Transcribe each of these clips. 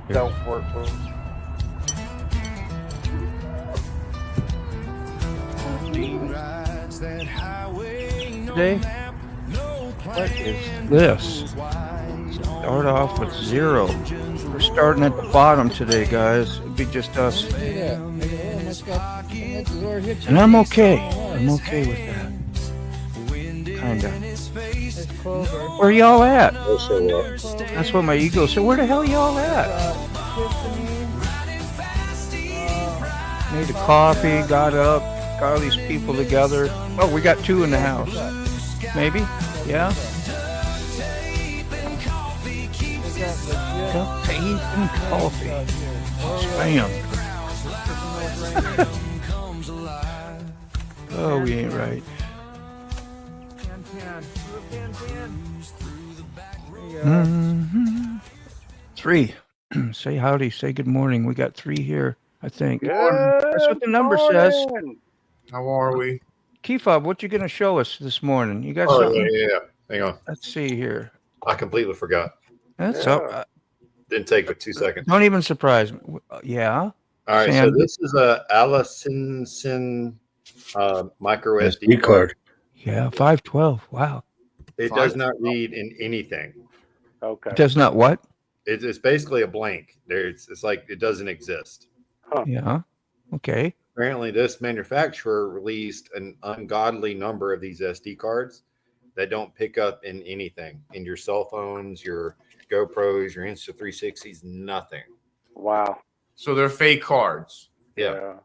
don't work well. Today, what is this? Start off with 0. We're starting at the bottom today, guys. It'd be just us. And I'm okay. I'm okay with that. Kinda. Where y'all at? That's what my ego said. Where the hell y'all at? Made a coffee, got up, got all these people together. Oh, we got 2 in the house. Maybe? Yeah? Tea and coffee. Spam. Oh, we ain't right. 3. Say howdy. Say good morning. We got 3 here, I think. That's what the number says. How are we? Keyfob, what you going to show us this morning? You got Oh, something? yeah. Hang on. Let's see here. I completely forgot. That's up. Didn't take but 2 seconds. Don't even surprise me. Yeah. All right. Sam. So this is a Allison micro SD card. Yeah, 512. Wow. It does not read in anything. Okay. It does not what? It's basically a blank. It's like it doesn't exist. Yeah. Okay. Apparently, this manufacturer released an ungodly number of these SD cards that don't pick up in anything, in your cell phones, your GoPros, your Insta360s, nothing. Wow. So they're fake cards. Yeah.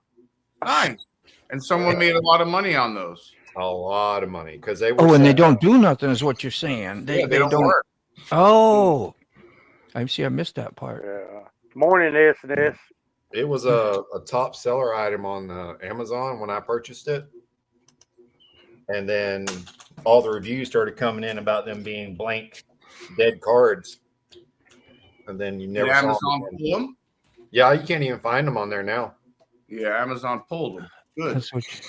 Nice. And someone made a lot of money on those. A lot of money because they were. Oh, and they don't do nothing, is what you're saying. They don't work. Oh, I see. I missed that part. Yeah. Morning, S&S. It was a top seller item on Amazon when I purchased it. And then all the reviews started coming in about them being blank, dead cards. And then you never Did saw Amazon them. pull them? Yeah, you can't even find them on there now. Yeah, Amazon pulled them. Good. That's what you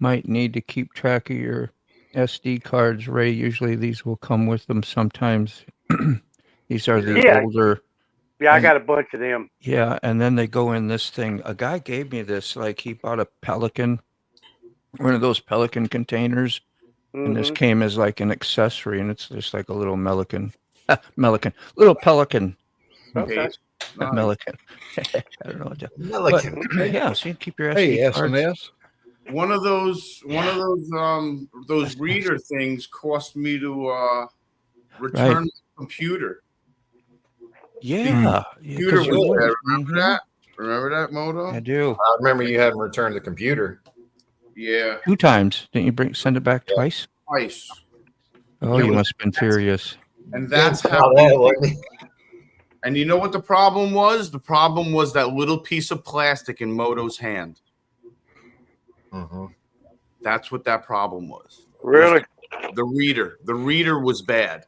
might need to keep track of your SD cards, Ray. Usually these will come with them sometimes. These are the older. Yeah, I got a bunch of them. Yeah, and then they go in this thing. A guy gave me this, like he bought a Pelican, one of those Pelican containers, and this came as like an accessory, and it's just like a little little Pelican. Okay. Melican. I don't know what to. Melican. But, yeah, so you keep your SD cards. S&S. One of those reader things cost me to return the computer. Yeah. Computer was bad. Remember that? Remember that, Moto? I do. I remember you hadn't returned the computer. Yeah. 2 times. Didn't you send it back twice? Twice. Oh, you must have been furious. And that's how. And you know what the problem was? The problem was that little piece of plastic in Moto's hand. That's what that problem was. Really? The reader was bad.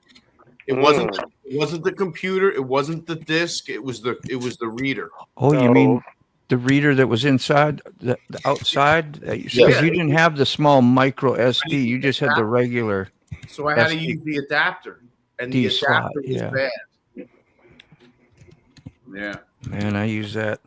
It wasn't the computer. It wasn't the disc. It was the reader. Oh, you mean the reader that was inside, the outside? Because you didn't have the small micro SD. You just had the regular. So I had to use the adapter, and the adapter was bad. Yeah. Man, I use that.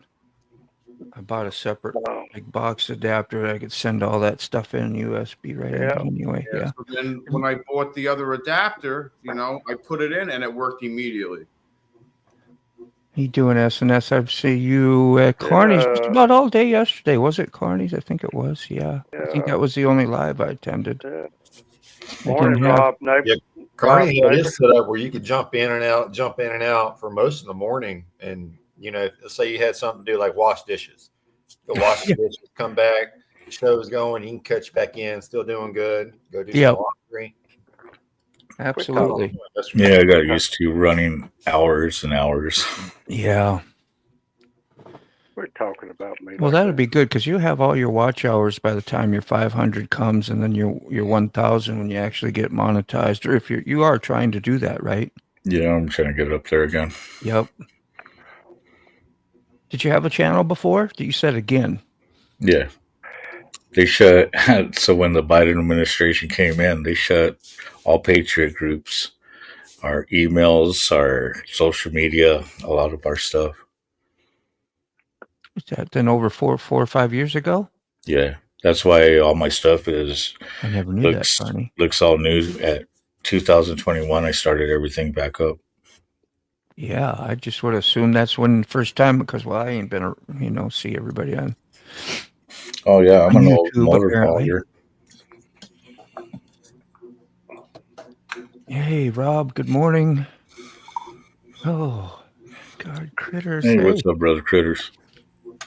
I bought a separate big box adapter. I could send all that stuff in USB anyway. Yeah. So then when I bought the other adapter, I put it in and it worked immediately. You doing S&S? I see you at CARNY'S just about all day yesterday. Was it CARNY'S? I think it was. Yeah. I think that was the only live I attended. Morning, Rob. CARNY had this set up where you could jump in and out for most of the morning. And, let's say you had something to do like wash dishes. Go wash the dishes, come back, the show's going, you can catch back in, still doing good. Go do some laundry. Absolutely. Yeah, I got used to running hours and hours. Yeah. We're talking about me. Well, that would be good because you have all your watch hours by the time your 500 comes, and then your 1,000 when you actually get monetized. Or if you are trying to do that, right? Yeah, I'm trying to get it up there again. Yep. Did you have a channel before? You said again. Yeah. They shut. So when the Biden administration came in, they shut all Patriot groups, our emails, our social media, a lot of our stuff. What's that? Then over 4 or 5 years ago? Yeah, that's why all my stuff is I never knew that, looks Carney. looks all new. At 2021, I started everything back up. Yeah, I just would assume that's when first time because I ain't been see everybody on Oh yeah, I'm an old YouTube motor apparently. hauler. Hey Rob, good morning. Oh God, critters. Hey, Hey. what's up, brother critters?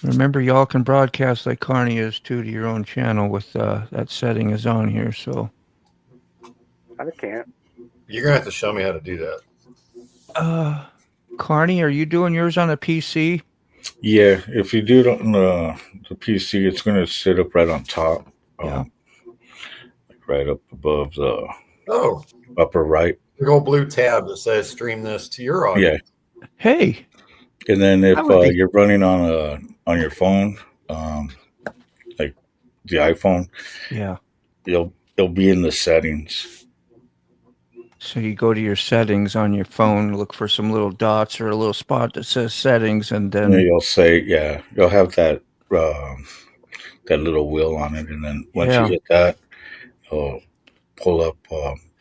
Remember, y'all can broadcast like CARNY'S too to your own channel with that setting is on here. So I can't. You're gonna have to show me how to do that. Carney, are you doing yours on a PC? Yeah, if you do it on the PC, it's gonna sit up right on top. Yeah. Like right up above the Oh, upper right. big old blue tab that says "Stream this to your audio." Yeah, Hey, and then if I would be- you're running on your phone, like the iPhone, yeah. it'll be in the settings. So you go to your settings on your phone, look for some little dots or a little spot that says settings, and then And you'll say, you'll have that that little wheel on it, and then once you hit that, it'll pull up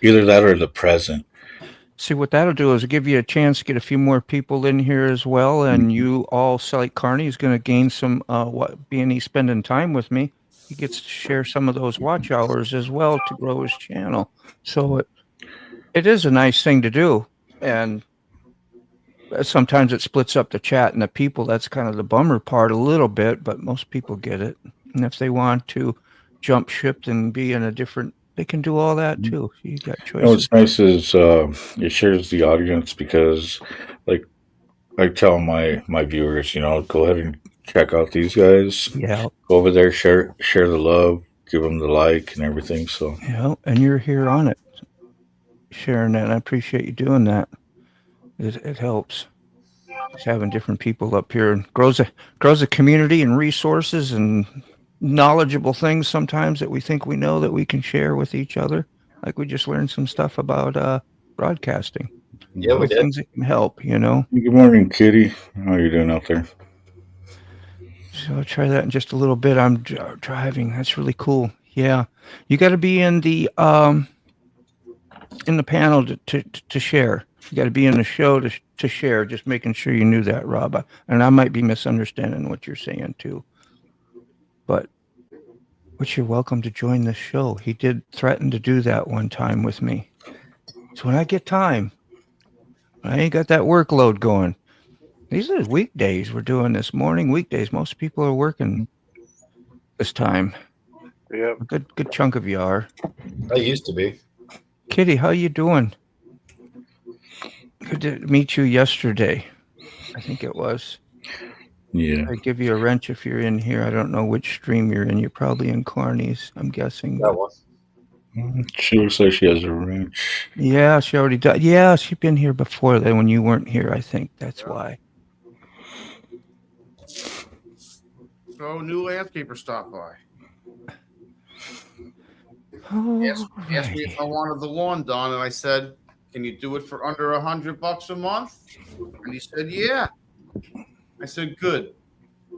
either that or the present. See, what that'll do is give you a chance to get a few more people in here as well, and you all, like Carney, is going to gain some, being he's spending time with me, he gets to share some of those watch hours as well to grow his channel. So it is a nice thing to do, and sometimes it splits up the chat and the people. That's kind of the bummer part a little bit, but most people get it. And if they want to jump ship and be in a different, they can do all that too. You got choices. What's nice is it shares the audience because, like, I tell my viewers, go ahead and check out these guys. Yeah. Go over there, share the love, give them the like and everything. So yeah, and you're here on it, sharing that. And I appreciate you doing that. It helps. Just having different people up here and grows a community and resources and knowledgeable things sometimes that we think we know that we can share with each other. Like we just learned some stuff about broadcasting. Yeah, we did. Things that can help, Good morning, Kitty. How are you doing out there? So I'll try that in just a little bit. I'm driving. That's really cool. Yeah, you got to be in the panel to share. You got to be in the show to share. Just making sure you knew that, Rob. And I might be misunderstanding what you're saying too. But you're welcome to join the show. He did threaten to do that one time with me. So when I get time, I ain't got that workload going. These are weekdays we're doing this morning. Weekdays, most people are working this time. Yeah. A good chunk of you are. I used to be. Kitty, how you doing? Good to meet you yesterday. I think it was. Yeah. I give you a wrench if you're in here. I don't know which stream you're in. You're probably in CARNY'S, I'm guessing. That was. She looks like she has a wrench. Yeah, she already died. Yeah, she's been here before then when you weren't here, I think. That's why. So, new landscaper stopped by. Oh, Asked me if I wanted the lawn done, and I said, "Can you do it for under $100 a month?" And he said, "Yeah." I said, "Good."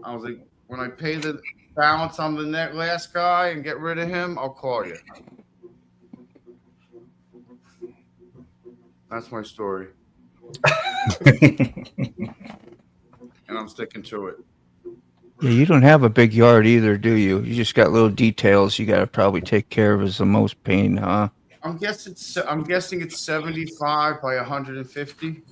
I was like, "When I pay the balance on the last guy and get rid of him, I'll call you." That's my story, and I'm sticking to it. yeah, you don't have a big yard either, do you? You just got little details you got to probably take care of as the most pain, huh? I'm guessing it's 75 by 150.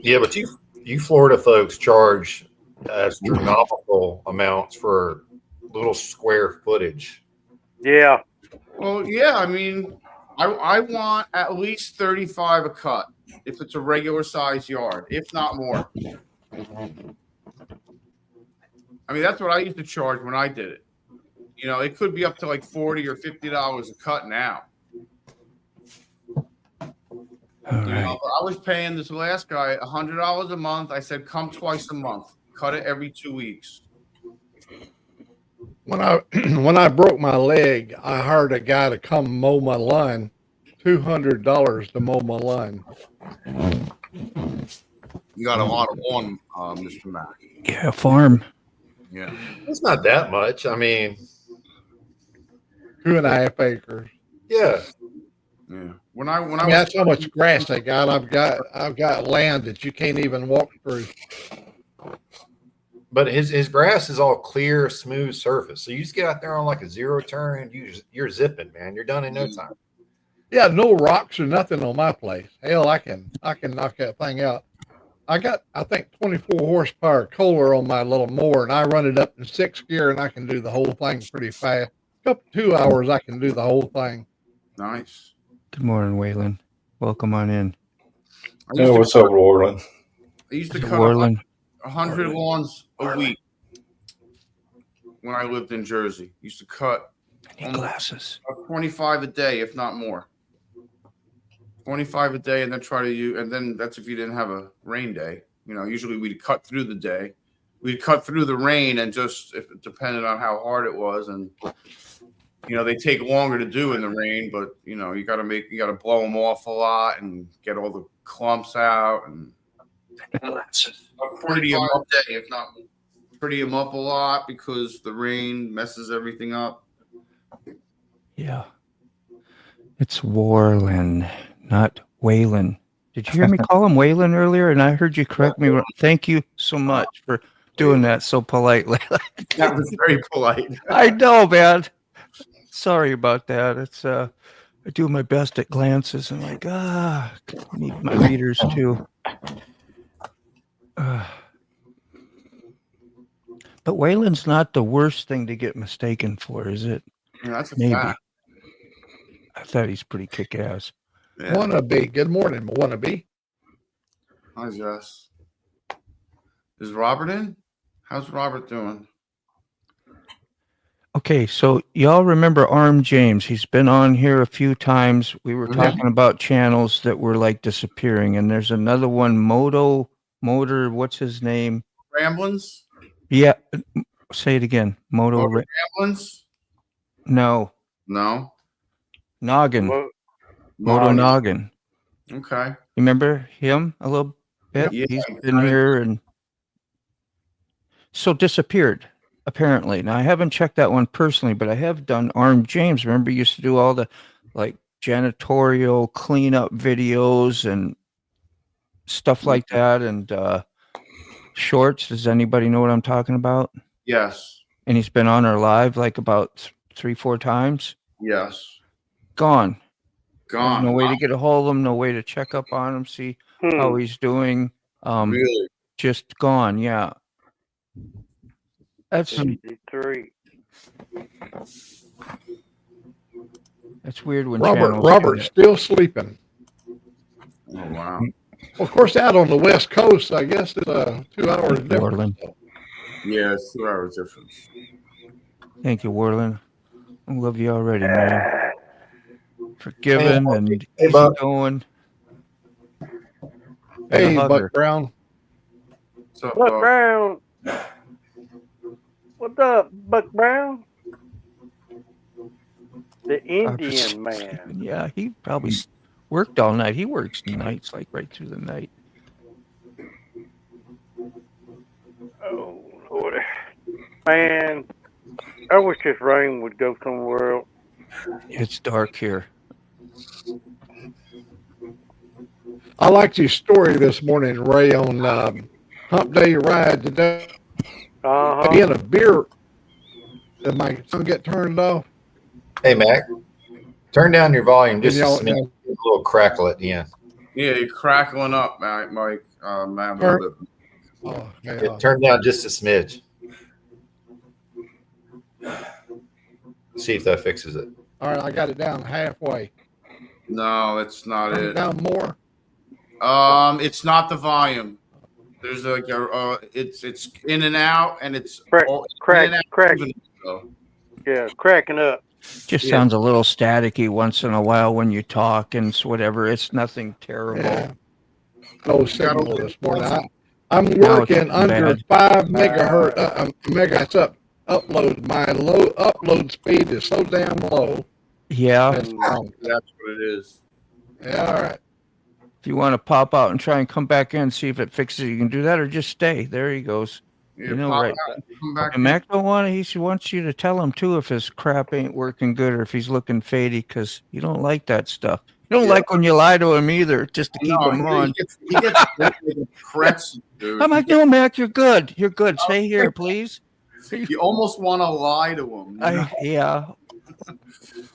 Yeah, but you Florida folks charge astronomical amounts for little square footage. Yeah. Well, yeah, I mean, I want at least 35 a cut if it's a regular size yard, if not more. I mean, that's what I used to charge when I did it. It could be up to like $40 or $50 a cut now. Right. I was paying this last guy $100 a month. I said, "Come twice a month, cut it every 2 weeks." When I broke my leg, I hired a guy to come mow my lawn, $200 to mow my lawn. You got a lot of lawn, Mr. Mac. Yeah, farm. Yeah. It's not that much. I mean, 2.5 acres. yeah. Yeah. I mean, that's how much grass I got. I've got land that you can't even walk through. But his grass is all clear, smooth surface. So you just get out there on like a zero turn and you're zipping, man. You're done in no time. Yeah, no rocks or nothing on my place. Hell, I can knock that thing out. I got, I think, 24 horsepower Kohler on my little mower, and I run it up in 6th gear, and I can do the whole thing pretty fast. Couple 2 hours, I can do the whole thing. Nice. Good morning, Waylon. Welcome on in. Yeah, what's up, Roland? I used to Is it cut Warland? 100 lawns a week when I lived in Jersey. Used to cut I need glasses. 25 a day, if not more. 25 a day, and then try to use, and then that's if you didn't have a rain day. You know, usually we'd cut through the day. We'd cut through the rain, and just if it depended on how hard it was, and you know, they take longer to do in the rain, but you know, you got to blow them off a lot and get all the clumps out and pretty them up day, if not pretty them up a lot because the rain messes everything up. Yeah. It's Warland, not Waylon. Did you hear me call him Waylon earlier? And I heard you correct me. Thank you so much for doing that so politely. That was very polite. I know, man. Sorry about that. It's I do my best at glances. I'm like, I need my readers too. But Waylon's not the worst thing to get mistaken for, is it? Yeah, that's a Maybe. fact. I thought he's pretty kick-ass. Yeah. Wannabe. Good morning, wannabe. Hi, Jess. Is Robert in? How's Robert doing? Okay, so y'all remember Arm James? He's been on here a few times. We were talking about channels that were like disappearing, and there's another one, Motor, what's his name? Ramblins? Yeah, say it again. Ramblins? No. No. Noggin. Moto Noggin. Noggin. Okay. You remember him a little bit? Yeah, He's been here and so disappeared, apparently. Now I haven't checked that one personally, but I have done Arm James. Remember, he used to do all the like janitorial cleanup videos and stuff like that, and shorts. Does anybody know what I'm talking about? Yes. And he's been on our live like about 3-4 times. Yes. Gone. Gone. No way to get a hold of him, no way to check up on him, see how he's doing. Really? Just gone, yeah. That's 53. That's weird when Robert's still sleeping. Oh, wow. Well, of course, out on the West Coast, I guess it's 2 hours difference. Warland. Yeah, it's 2 hours difference. Thank you, Warland. I love you already, man. Forgiven and easy going. Hey, Buck Brown. What's up, Buck Brown. What's up, Buck Brown? The Indian man. Yeah, he probably worked all night. He works nights, like right through the night. Oh, Lord. Man, I wish this rain would go somewhere else. It's dark here. I liked your story this morning, Ray, on Hump Day Ride today. Again, a beer. Did my son get turned off? Hey, Mac, turn down your volume just a Y'all- smidge. A little crackle at the end. Yeah, you're crackling up, Mike. Man, Oh, Yeah, turn down just a smidge. See if that fixes it. all right, I got it down halfway. no, it's not Turn it it. down more. It's not the volume. There's like it's in and out, and it's Crack, in crack, and out crack. even, so. Yeah, cracking up. Just sounds a little staticky once in a while when you talk and whatever. It's nothing terrible. Yeah. No signal this morning. I'm Now it's working under bad. 5 megahertz upload. My low upload speed is so damn low. Yeah. That's wrong. That's what it is. Yeah, all right. If you want to pop out and try and come back in, see if it fixes it, you can do that, or just stay. There he goes. Yeah, You know, pop right? out and come back And Mac don't want to. He wants you to tell him too if his crap ain't working good or if he's looking fadey, because you don't like that stuff. You don't like when you lie to him either, just to keep him on. He gets like a pretzel, dude. I'm like, no, Mac, you're good. You're good. Stay here, please. You almost want to lie to him. You know? Yeah.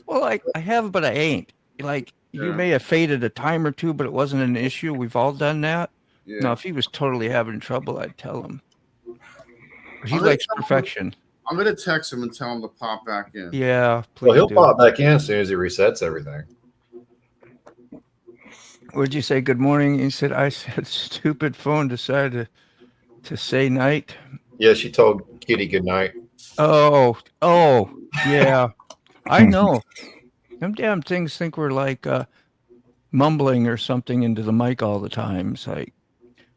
Well, I have, but I ain't. Like, you may have faded a time or two, but it wasn't an issue. We've all done that. Yeah. Now, if he was totally having trouble, I'd tell him. He likes perfection. I'm going to text him and tell him to pop back in. Yeah, please. Well, he'll pop back in as soon as he resets everything. Would you say good morning? He said, I said, stupid phone decided to say night. Yeah, she told Kitty good night. Oh, yeah. I know. Them damn things think we're like mumbling or something into the mic all the time. It's like,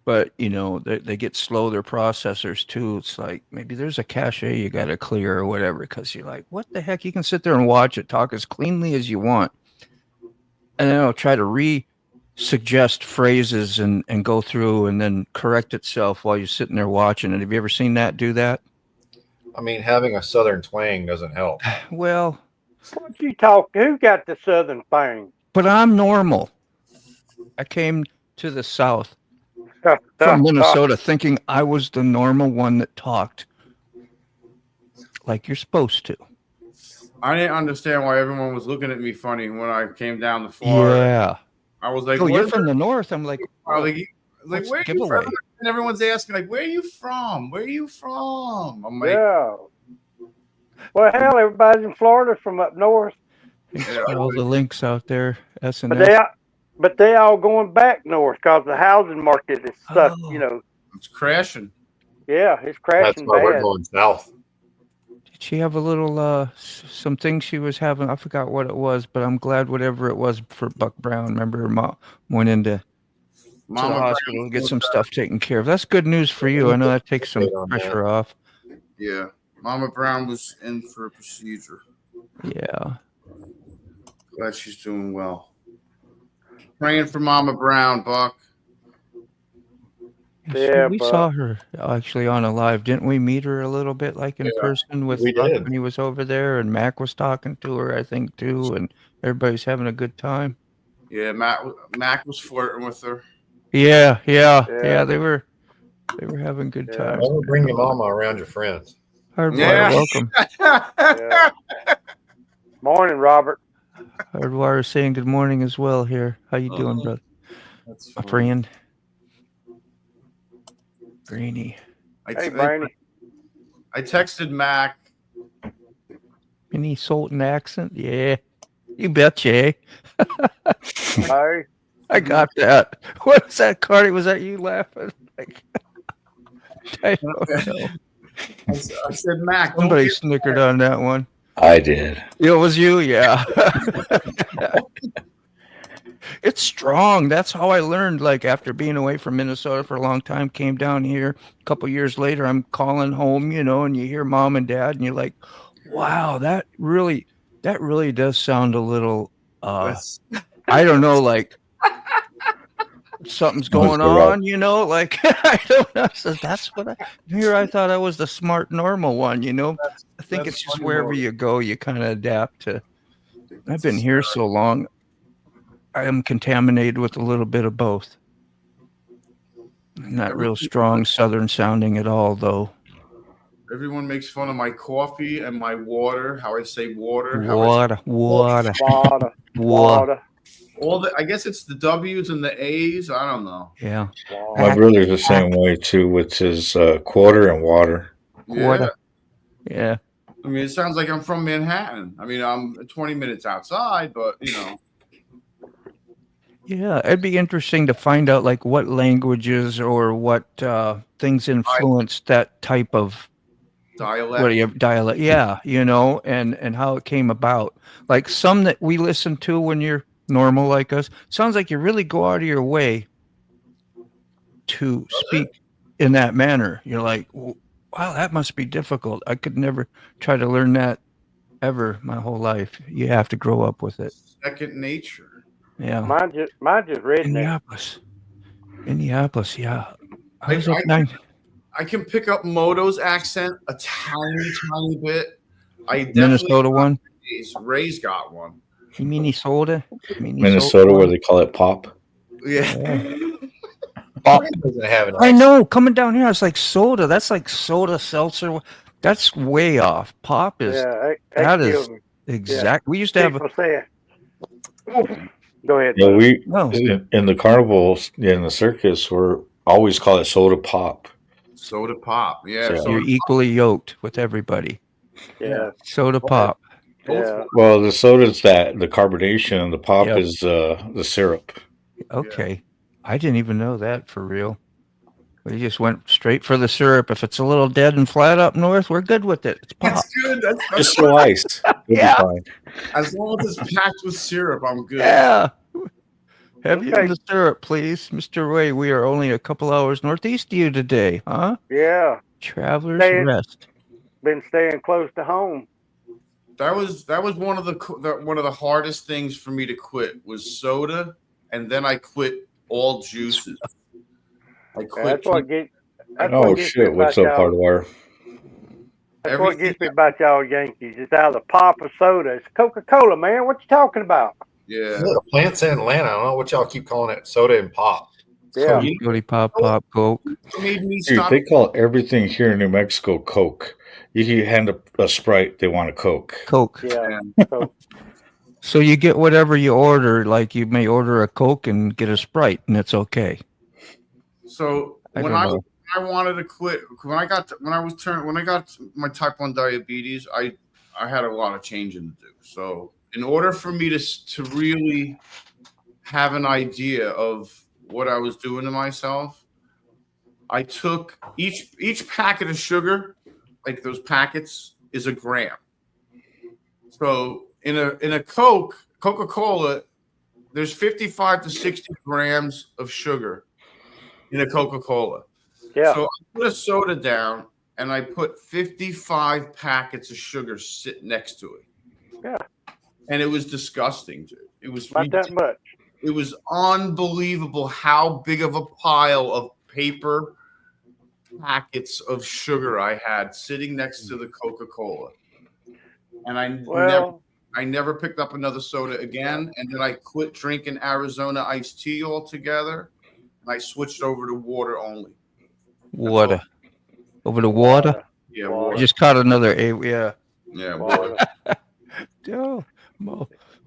but you know, they get slow, their processors too. It's like maybe there's a cache you got to clear or whatever, because you're like, what the heck? You can sit there and watch it, talk as cleanly as you want, and then it'll try to suggest phrases and go through and then correct itself while you're sitting there watching it. Have you ever seen that do that? I mean, having a southern twang doesn't help. Well, what you talk? Who got the southern thing? But I'm normal. I came to the South from Minnesota thinking I was the normal one that talked like you're supposed to. I didn't understand why everyone was looking at me funny when I came down to Florida. Yeah. I was like, oh, you're from the North. I'm like, where are you giveaway? from? And everyone's asking, like, where are you from? Where are you from? I'm like, yeah. Well, hell, everybody's in Florida from up north. All the links out there. But they all going back north because the housing market is stuck. You know, it's crashing. Yeah, it's crashing. That's why bad. we're going south. Did she have a little some things she was having? I forgot what it was, but I'm glad whatever it was for Buck Brown. Remember, her mom went into the hospital to get some stuff taken care of. That's good news for you. I know that takes some pressure off. Yeah, Mama Brown was in for a procedure. Yeah. Glad she's doing well. Praying for Mama Brown, Buck. Yeah, we saw her actually on a live. Didn't we meet her a little bit like in person with Buck when he was over there, and Mac was talking to her, I think, too, and everybody's having a good time. Yeah, Mac was flirting with her. Yeah, they were having good times. Well, bring your mama around your friends. Hardwire, welcome. Morning, Robert. Hardwire saying good morning as well here. How you doing, brother? That's my friend. Greeny. Hey, Brainy. I texted Mac. Any Sultan accent? Yeah. You betcha, eh? Hey. I got that. What was that, Cardi? Was that you laughing? Like, I don't know. I said, Mac. Somebody snickered on that one. I did. It was you, yeah. It's strong. That's how I learned. Like after being away from Minnesota for a long time, came down here. A couple years later, I'm calling home, you know, and you hear mom and dad, and you're like, "Wow, that really does sound a little." I don't know, like something's going on, you know. Like I don't know. So that's what I thought I was the smart, normal one, you know. I think it's just wherever you go, you kind of adapt to. I've been here so long. I am contaminated with a little bit of both. Not real strong Southern sounding at all, though. Everyone makes fun of my coffee and my water. How I say water. Water. I guess it's the W's and the A's. I don't know. Yeah. My brother's the same way too, with his quarter and water. Water. Yeah. I mean, it sounds like I'm from Manhattan. I mean, I'm 20 minutes outside, but you know. Yeah, it'd be interesting to find out like what languages or what things influenced that type of dialect. Yeah, you know, and how it came about. Like some that we listen to when you're normal like us, sounds like you really go out of your way to speak in that manner. You're like, wow, that must be difficult. I could never try to learn that ever my whole life. You have to grow up with it. Second nature. Yeah. Mine's just redneck. Minneapolis, yeah. I I, was up I, nine. I can pick up Moto's accent a tiny bit. I definitely Minnesota one. Ray's got one. Minnesota. Minnesota, where they call it pop. Yeah. Pop. Ryan doesn't have an I accent. know. Coming down here, it's like soda. That's like soda seltzer. That's way off. Pop is Yeah, that is kills me. exact. We used to have People say it. Go ahead. Yeah, Bud. we no. in the carnivals, in the circus, we're always call it soda pop. Soda pop. Yeah. Yeah. So You're equally yoked with everybody. Yeah. Soda pop. Yeah. Well, the soda's that the carbonation, and the pop Yep. is the syrup. Okay. I didn't even know that for real. We just went straight for the syrup. If it's a little dead and flat up north, we're good with it. It's pop. that's good. That's Just throw ice. You'll Yeah. be fine. as long as it's packed with syrup, I'm good. Yeah. Have you Okay. the syrup, please? Mr. Ray, we are only a couple hours northeast of you today, huh? Yeah. Traveler's Staying- Rest. Been staying close to home. That was one of the hardest things for me to quit was soda, and then I quit all juices. I quit. That's what gets. That's Oh what gets me shit! What's about up, y'all. Hardwire? That's what gets me about y'all Yankees. It's either pop or soda. It's Coca-Cola, man. What you talking about? Yeah. The plants in Atlanta. I don't know what y'all keep calling it, soda and pop. Yeah. Cody Pop, Coke. It made me Dude, stop. they call everything here in New Mexico Coke. You can hand a Sprite, they want a Coke. Coke. Yeah. So, So you get whatever you order. Like you may order a Coke and get a Sprite, and it's okay. So I when don't I know. wanted to quit, when I got my type 1 diabetes, I had a lot of changing to do. So in order for me to really have an idea of what I was doing to myself, I took each packet of sugar, like those packets, is a gram. So in a Coca-Cola, there's 55 to 60 grams of sugar in a Coca-Cola. yeah. So I put a soda down and I put 55 packets of sugar sit next to it. Yeah. And it was disgusting, dude. It was Not that much. It was unbelievable how big of a pile of paper packets of sugar I had sitting next to the Coca-Cola. And I never picked up another soda again. And then I quit drinking Arizona iced tea altogether. And I switched over to water only. Water. Over the water. Yeah, Water. I water. just caught another A. Yeah. Yeah, water.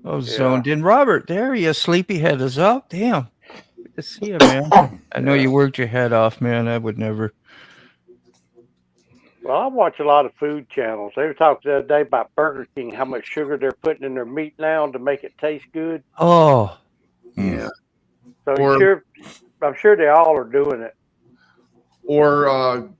Oh, zoned in. Robert, there he is. Sleepyhead is up. Damn. Good to see you, man. I know you worked your head off, man. I would never. Well, I watch a lot of food channels. They were talking the other day about Burger King, how much sugar they're putting in their meat now to make it taste good. Oh, Yeah. So Or- I'm sure they all are doing it. Or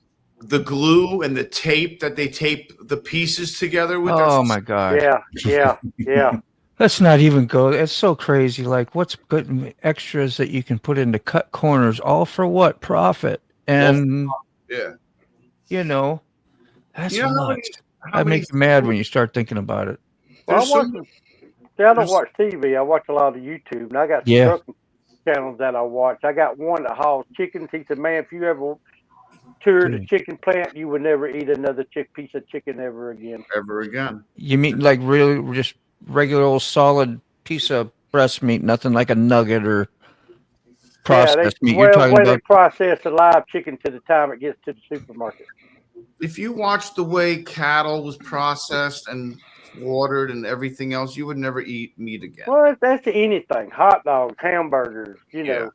the glue and the tape that they tape the pieces together with. oh my God. Yeah. Let's not even go. It's so crazy. Like, what's good extras that you can put in to cut corners, all for what? Profit. And, Yeah. you know, that's You know how nuts. How That many makes you mad when you start thinking about it. Well, There's so I don't there's- watch TV. I watch a lot of YouTube, and I got some Yeah. truck channels that I watch. I got one that hauls chickens. He said, "Man, if you ever toured a Dude. chicken plant, you would never eat another piece of chicken ever again." ever again. You mean like really just regular old solid piece of breast meat, nothing like a nugget or processed meat. You're talking they about. process a live chicken to the time it gets to the supermarket. If you watch the way cattle was processed and slaughtered and everything else, you would never eat meat again. Well, that's anything. Hot dogs, hamburgers, you know.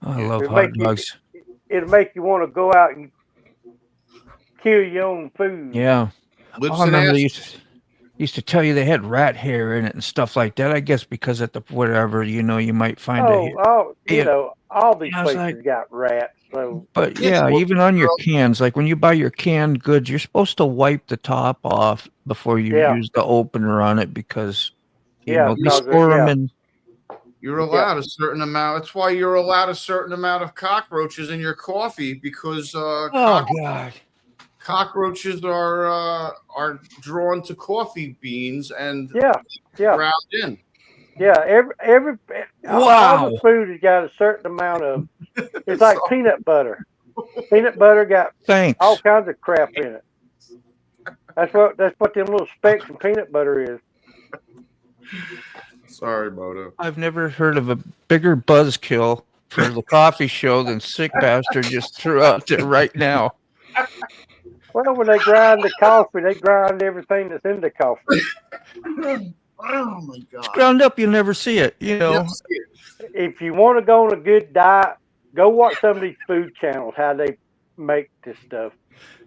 Oh, I love It'll hot make you- dogs. It'll make you want to go out and kill your own food. Yeah. Lips I and remember ass. they used to tell you they had rat hair in it and stuff like that. I guess because at the whatever, you might find Oh, all these Yeah, I was places got rats. So But Yeah, yeah, well, even on your cans, like when you buy your canned goods, you're supposed to wipe the top off before you Yeah. use the opener on it because they because store them in. You're allowed a certain amount. That's why you're allowed a certain amount of cockroaches in your coffee because Oh God! cockroaches are drawn to coffee beans and yeah. ground in. Yeah, every all the Wow. food has got a certain amount of. It's like So- peanut butter. Peanut butter got all Thanks. kinds of crap in it. That's what them little specks of peanut butter is. Sorry, Moto. I've never heard of a bigger buzzkill for the coffee show than Sick Bastard just threw out there right now. Well, when they grind the coffee, they grind everything that's in the coffee. Oh my It's god. ground up, you'll never see it, you know. Never see it. If you want to go on a good diet, go watch some of these food channels how they make this stuff.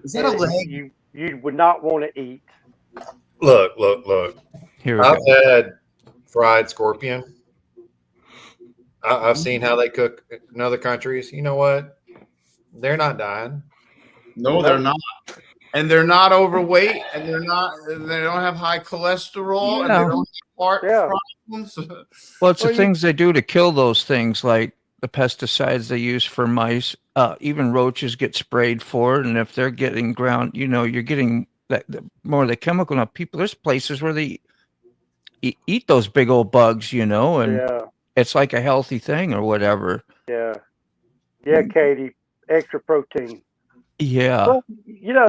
Is that a And leg? you would not want to eat. Look. Here we I've go. had fried scorpion. I've seen how they cook in other countries. You know what? They're not dying. No, they're not. And they're not overweight, and they don't have high cholesterol, and they Yeah. don't have heart Yeah. problems. Well, it's the Well, you- things they do to kill those things, like the pesticides they use for mice. Even roaches get sprayed for it, and if they're getting ground, you know, you're getting more of the chemical. Now, people, there's places where they eat those big old bugs, you know, and Yeah, it's like a healthy thing or whatever. yeah, yeah, Katie. Extra protein. Yeah. Well,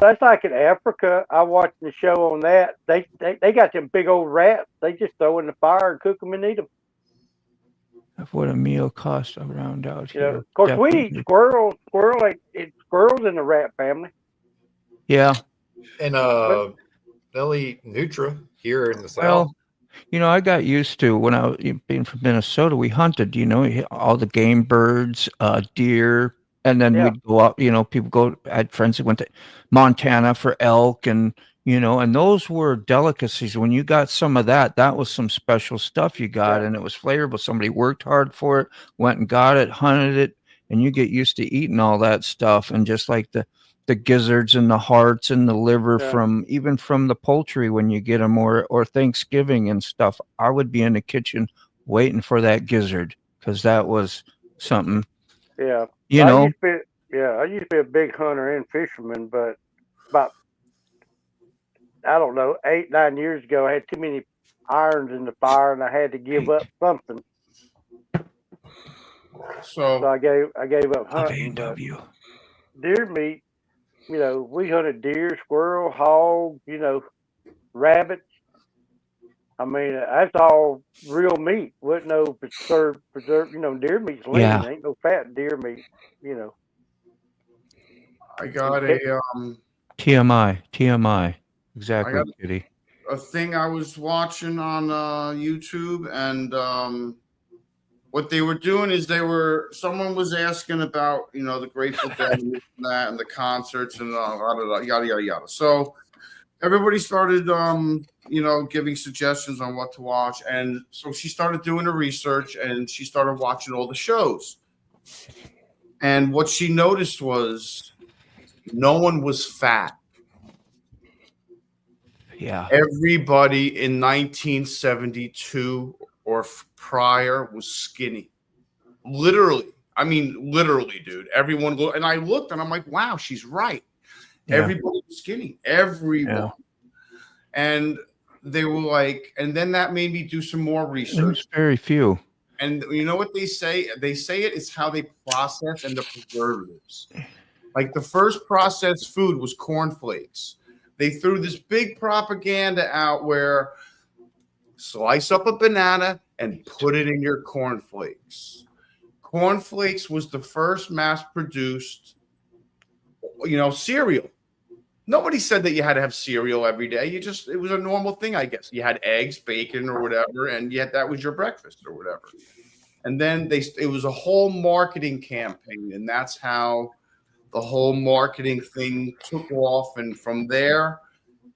that's like in Africa. I watched the show on that. They got them big old rats. They just throw in the fire and cook them and eat them. What a meal costs around out here. Of course, we eat Definitely. squirrel. Squirrels in the rat family. Yeah. And they'll eat Nutra here in the South. Well, you know, I got used to when I was being from Minnesota, we hunted, you know, all the game birds, deer, and then Yeah. we'd go out, you know, I had friends that went to Montana for elk and, you know, and those were delicacies. When you got some of that was some special stuff you got, Yeah. and it was flavorful. Somebody worked hard for it, went and got it, hunted it, and you get used to eating all that stuff. And just like the gizzards and the hearts and the liver Yeah. from the poultry when you get them, or Thanksgiving and stuff. I would be in the kitchen waiting for that gizzard because that was something, Yeah. you I know. used to be a big hunter and fisherman, but about I don't know 8-9 years ago, I had too many irons in the fire, and I had to give up something. So So I gave up Of hunting. But A&W. deer meat, we hunted deer, squirrel, hog, rabbits. I mean, that's all real meat. Wasn't no preserved. Deer meat's lean. Yeah. Ain't no fat in deer meat. I got a TMI. Exactly, I got- Kitty. a thing I was watching on YouTube, and what they were doing is someone was asking about the Grateful Dead and that and the concerts and yada yada yada. So everybody started giving suggestions on what to watch, and so she started doing the research and she started watching all the shows. And what she noticed was no one was fat. Yeah. Everybody in 1972 or prior was skinny. Literally. I mean, literally, dude. Everyone and I looked and I'm like, wow, she's right. Yeah. Everybody was skinny. Everyone. Yeah. And they were like, and then that made me do some more research. There's very few. And you know what they say? They say it's how they process and the preservatives. Like the first processed food was cornflakes. They threw this big propaganda out where slice up a banana and put it in your cornflakes. Cornflakes was the first mass-produced, cereal. Nobody said that you had to have cereal every day. It was a normal thing, I guess. You had eggs, bacon, or whatever, and yet that was your breakfast or whatever. And then it was a whole marketing campaign, and that's how the whole marketing thing took off. And from there,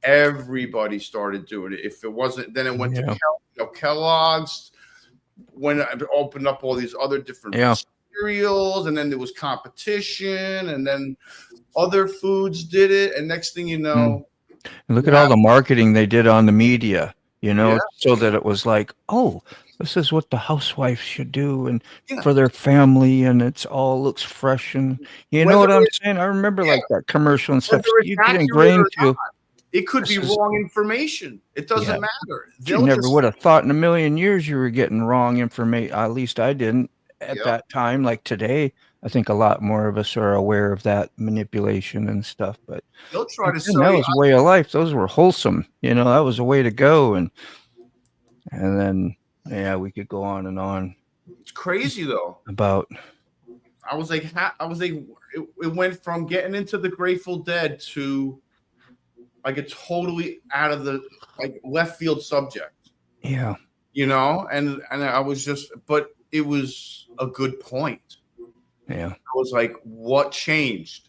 everybody started doing it. If it wasn't, then it went to Kellogg's, when it opened up all these other different cereals, and then there was competition, and then other foods did it, and next thing you know, and look at all the marketing they did on the media, so that it was like, oh, this is what the housewife should do and for their family, and it's all looks fresh, and you know what I'm saying? I remember like that commercial and stuff. You get ingrained to. It could be wrong information. It doesn't matter. You never would have thought in a million years you were getting wrong information. At least I didn't at that time. Like today, I think a lot more of us are aware of that manipulation and stuff. But they'll try to that was a way of life. Those were wholesome. You know, that was a way to go. And then, yeah, we could go on and on. It's crazy though. About. I was like, it went from getting into the Grateful Dead to like a totally out of the like left field subject. Yeah. You know, and I was just, but it was a good point. Yeah. I was like, what changed?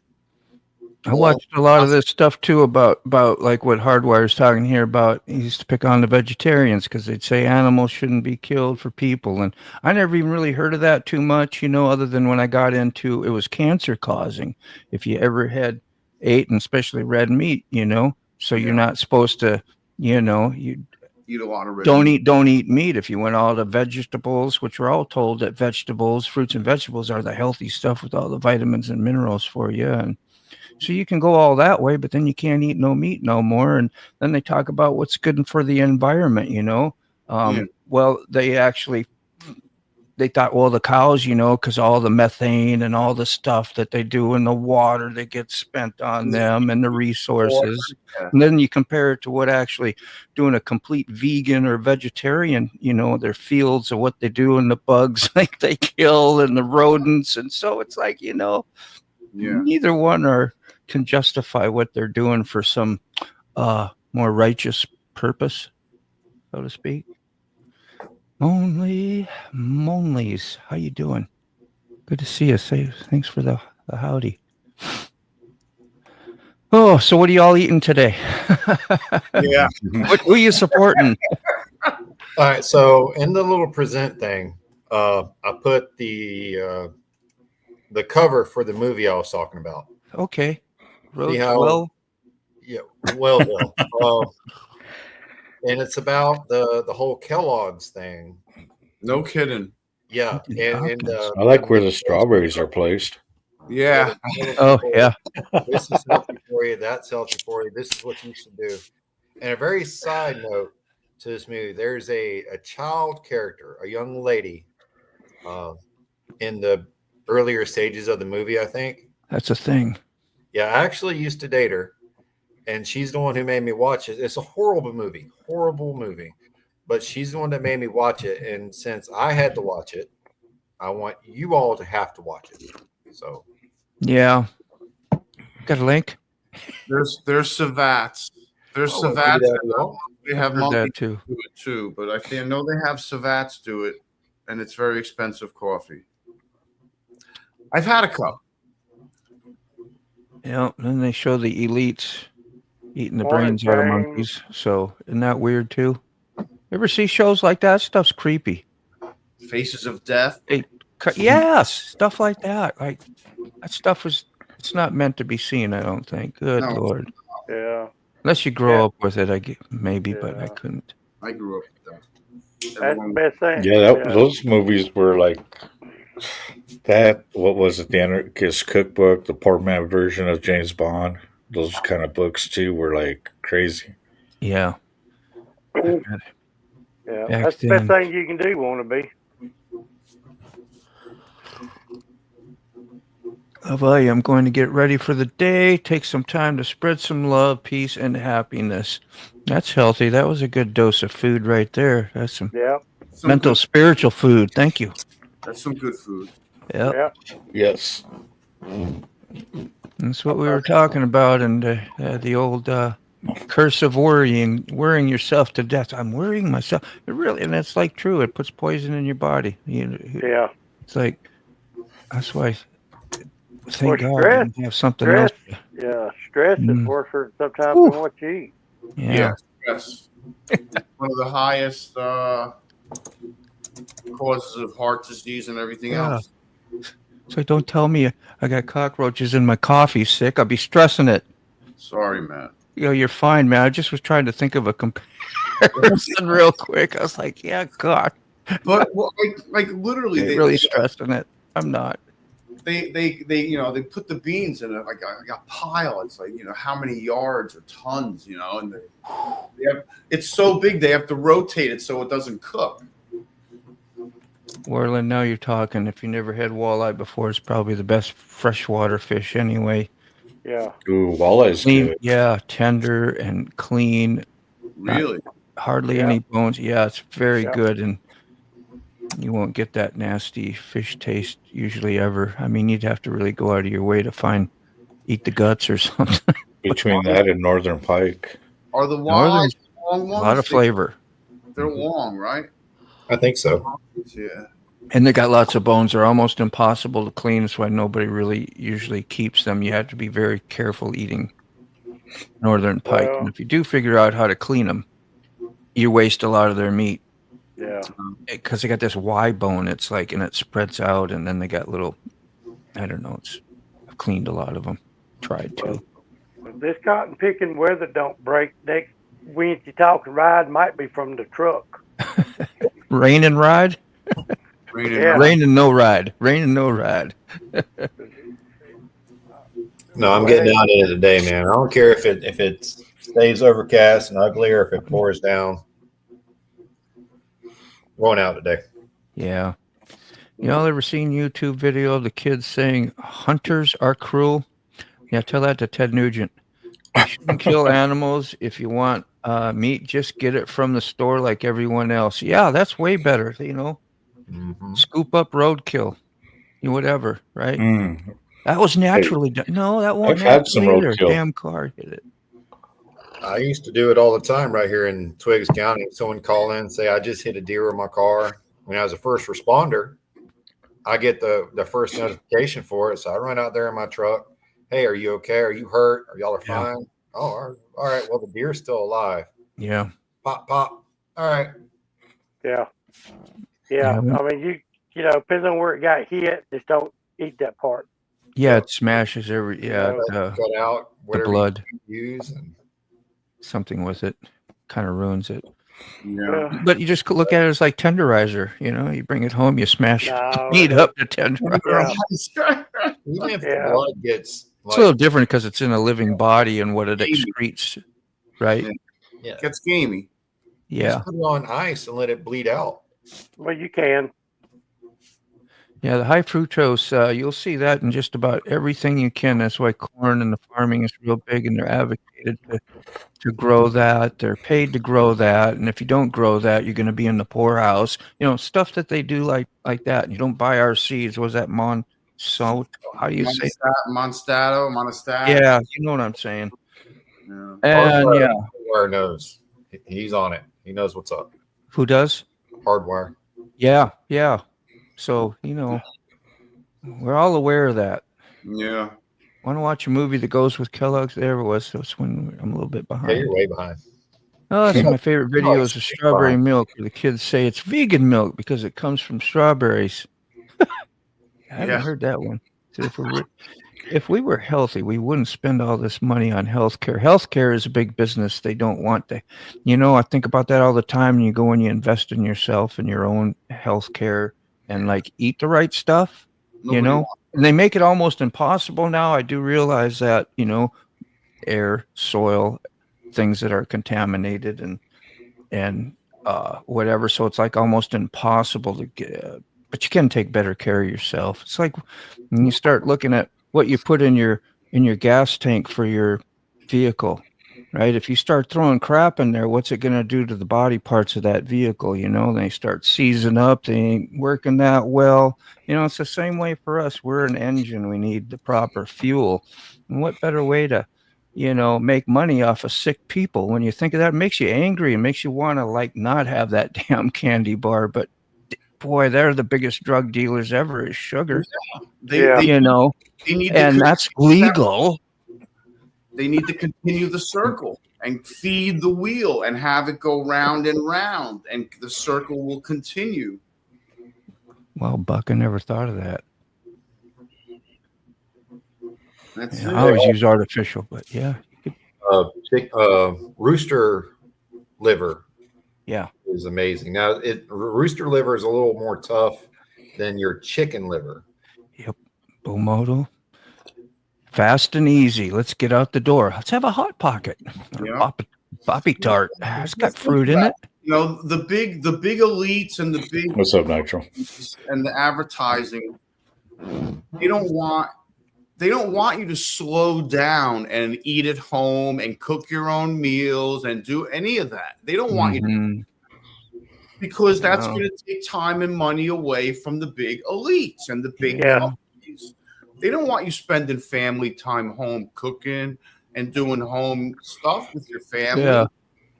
I watched a lot of this stuff too about like what Hardwire's talking here about. He used to pick on the vegetarians because they'd say animals shouldn't be killed for people. And I never even really heard of that too much, you know, other than when I got into it was cancer causing. If you ever had ate, and especially red meat, you know, so you're not supposed to, you know, you eat a lot of red meat. Don't eat meat. If you went all the vegetables, which we're all told that vegetables, fruits and vegetables are the healthy stuff with all the vitamins and minerals for you. And so you can go all that way, but then you can't eat no meat no more. And then they talk about what's good for the environment, you know. Well, they thought, well, the cows, you know, because all the methane and all the stuff that they do in the water that gets spent on them and the resources. And then you compare it to what actually doing a complete vegan or vegetarian, you know, their fields or what they do and the bugs like they kill and the rodents. And so it's like, you know, neither one can justify what they're doing for some more righteous purpose, so to speak. Monleys, how you doing? Good to see you. Thanks for the howdy. Oh, so what are y'all eating today? Yeah. Who are you supporting? All right, so in the little present thing, I put the cover for the movie I was talking about. Okay. Well. And it's about the whole Kellogg's thing. No kidding. Yeah. And I like where the strawberries are placed. Yeah. Oh, yeah. This is healthy for you. That's healthy for you. This is what you should do. And a very side note to this movie, there's a child character, a young lady in the earlier stages of the movie, I think. That's a thing. Yeah, I actually used to date her. And she's the one who made me watch it. It's a horrible movie. But she's the one that made me watch it. And since I had to watch it, I want you all to have to watch it. So, yeah. Got a link? There's Savats. There's Savats. They have that too. Do it too. But I know they have Savats do it. And it's very expensive coffee. I've had a cup. Yeah. Then they show the elites eating the brains out of monkeys. So isn't that weird too? Ever see shows like that? Stuff's creepy. Faces of Death. Yes, stuff like that. Like that stuff it's not meant to be seen, I don't think. Good Lord. Yeah. Unless you grow up with it, maybe, but I couldn't. I grew up with them. That's the best thing. Yeah, those movies were like that. What was it? The Anarchist Cookbook, the poor man version of James Bond. Those kind of books too were like crazy. Yeah. Yeah, that's the best thing you can do, want to be. I'm going to get ready for the day, take some time to spread some love, peace, and happiness. That's healthy. That was a good dose of food right there. That's some mental, spiritual food. Thank you. That's some good food. Yep. Yes. That's what we were talking about, and the old curse of worrying yourself to death. I'm worrying myself. And that's like true. It puts poison in your body. It's like that's why. Thank God stress, you have something else. Yeah, stress is worse sometimes than what you eat. Yeah. Stress. One of the highest causes of heart disease and everything else. So don't tell me I got cockroaches in my coffee sick. I'll be stressing it. Sorry, man. You're fine, man. I just was trying to think of a comparison real quick. I was like, yeah, God. But like literally, really stressing it. I'm not. they put the beans in like a pile. It's like, how many yards or tons, and it's so big they have to rotate it so it doesn't cook. Warland, now you're talking. If you never had walleye before, it's probably the best freshwater fish anyway. Yeah. Ooh, walleye's Clean, good. yeah, tender and clean. Really? Hardly Yeah. any bones. Yeah, it's very Yeah. good, and you won't get that nasty fish taste usually ever. I mean, you'd have to really go out of your way to eat the guts or something. Between that and northern pike. Are the Northern, walleyes long a ones? lot of flavor. They're long, right? I think so. Yeah. And they got lots of bones. They're almost impossible to clean. That's why nobody really usually keeps them. You have to be very careful eating northern pike. Well, And if you do figure out how to clean them, you waste a lot of their meat. yeah. Because they got this Y bone. It's like, and it spreads out, and then they got little, I don't know. I've cleaned a lot of them. Tried to. Well, this cotton picking weather don't break. Next Wednesday talking ride might be from the truck. Rain and ride? Yeah. Rain and no ride. Rain and no ride. No, I'm getting down in it today, man. I don't care if it stays overcast and ugly or if it pours down. Going out today. Yeah. Y'all ever seen YouTube video of the kids saying hunters are cruel? Yeah, tell that to Ted Nugent. You shouldn't kill animals. If you want meat, just get it from the store like everyone else. Yeah, that's way better. Mm-hmm. Scoop up roadkill, whatever, right? Mm. That was naturally done. No, that won't I've had some happen either. roadkill. Damn car hit it. I used to do it all the time right here in Twiggs County. Someone call in and say, I just hit a deer with my car. When I was a first responder, I get the first notification for it. So I run out there in my truck. Hey, are you okay? Are you hurt? Are y'all fine? Oh, all right. Well, the deer's still alive. Yeah. Pop, pop. All right. Yeah. Yeah. I mean, depends on where it got hit. Just don't eat that part. Yeah, it smashes cut out the blood. You use and something with it. Kind of ruins it. Yeah. But you just look at it as like tenderizer. You bring it home, you smash meat up to tenderizer. Yeah. Even if the blood gets it's a little different because it's in a living body and what it excretes, right? Yeah. It gets gamey. Yeah. Just put it on ice and let it bleed out. Well, you can. Yeah, the high fructose, you'll see that in just about everything you can. That's why corn and the farming is real big, and they're advocated to grow that. They're paid to grow that, and if you don't grow that, you're going to be in the poorhouse. Stuff that they do like that. You don't buy our seeds. Was that Monsanto? How do you say that? Monostato? Yeah, you know what I'm saying. Yeah. And Hardwire knows. He's on it. He knows what's up. Who does? Hardwire. Yeah. So, we're all aware of that. Yeah. Want to watch a movie that goes with Kellogg's? There it was. So it's when I'm a little bit behind. Yeah, you're way behind. Oh, that's my favorite videos of strawberry milk, where the kids say it's vegan milk because it comes from strawberries. I haven't heard that one. So if we were healthy, we wouldn't spend all this money on healthcare. Healthcare is a big business. They don't want to. I think about that all the time. And you go and you invest in yourself and your own healthcare and eat the right stuff. And they make it almost impossible now. I do realize that, air, soil, things that are contaminated and whatever. So it's almost impossible to get, but you can take better care of yourself. It's like when you start looking at what you put in your gas tank for your vehicle, right? If you start throwing crap in there, what's it going to do to the body parts of that vehicle? They start seizing up. They ain't working that well. It's the same way for us. We're an engine. We need the proper fuel. And what better way to, make money off of sick people? When you think of that, it makes you angry and makes you want to not have that damn candy bar. But boy, they're the biggest drug dealers ever is sugar. They need and that's legal. They need to continue the circle and feed the wheel and have it go round and round, and the circle will continue. Well, Buck, I never thought of that. I always use artificial, but yeah. Rooster liver. Yeah. Is amazing. Now, rooster liver is a little more tough than your chicken liver. Yep. Bomoto. Fast and easy. Let's get out the door. Let's have a Hot Pocket. Yeah. Poppy Tart. It's got fruit in it. You know, the big elites and the big What's up, Nitro? and the advertising, they don't want you to slow down and eat at home and cook your own meals and do any of that. They don't want you to, because that's going to take time and money away from the big elites and the big companies. They don't want you spending family time home cooking and doing home stuff with your family. Yeah.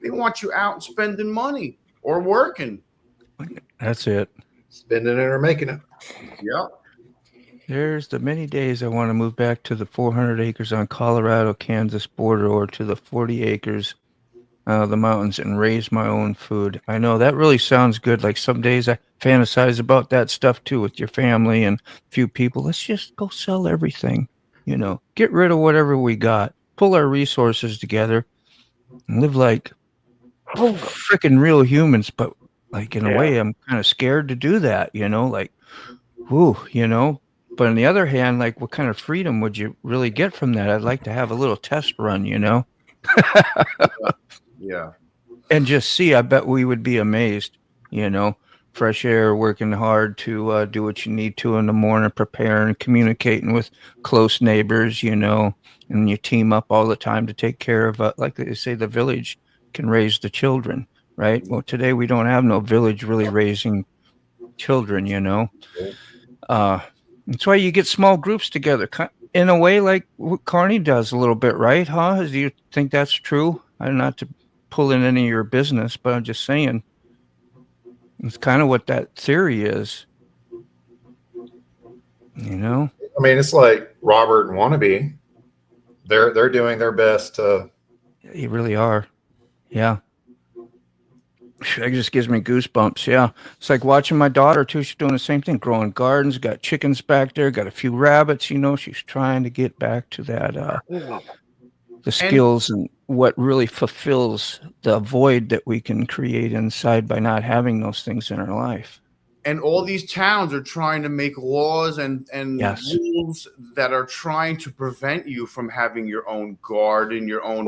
They want you out spending money or working. That's it. Spending it or making it. Yep. There's the many days I want to move back to the 400 acres on Colorado-Kansas border, or to the 40 acres of the mountains, and raise my own food. I know that really sounds good. Like some days I fantasize about that stuff too, with your family and a few people. Let's just go sell everything, get rid of whatever we got, pull our resources together, and live like freaking real humans. But like in a way, I'm kind of scared to do that, like, whoo, But on the other hand, like, what kind of freedom would you really get from that? I'd like to have a little test run, Yeah. And just see. I bet we would be amazed, fresh air, working hard to do what you need to in the morning, preparing, communicating with close neighbors, and you team up all the time to take care of, like they say, the village can raise the children, right? Well, today we don't have no village really raising children, That's why you get small groups together, in a way like what Carney does a little bit, right? Do you think that's true? I'm not to pull in any of your business, but I'm just saying it's kind of what that theory is. I mean, it's like Robert and Wannabe. They're doing their best to. You really are. Yeah. That just gives me goosebumps. Yeah. It's like watching my daughter too. She's doing the same thing, growing gardens, got chickens back there, got a few rabbits, she's trying to get back to that, the skills and what really fulfills the void that we can create inside by not having those things in our life. And all these towns are trying to make laws and rules that are trying to prevent you from having your own garden, your own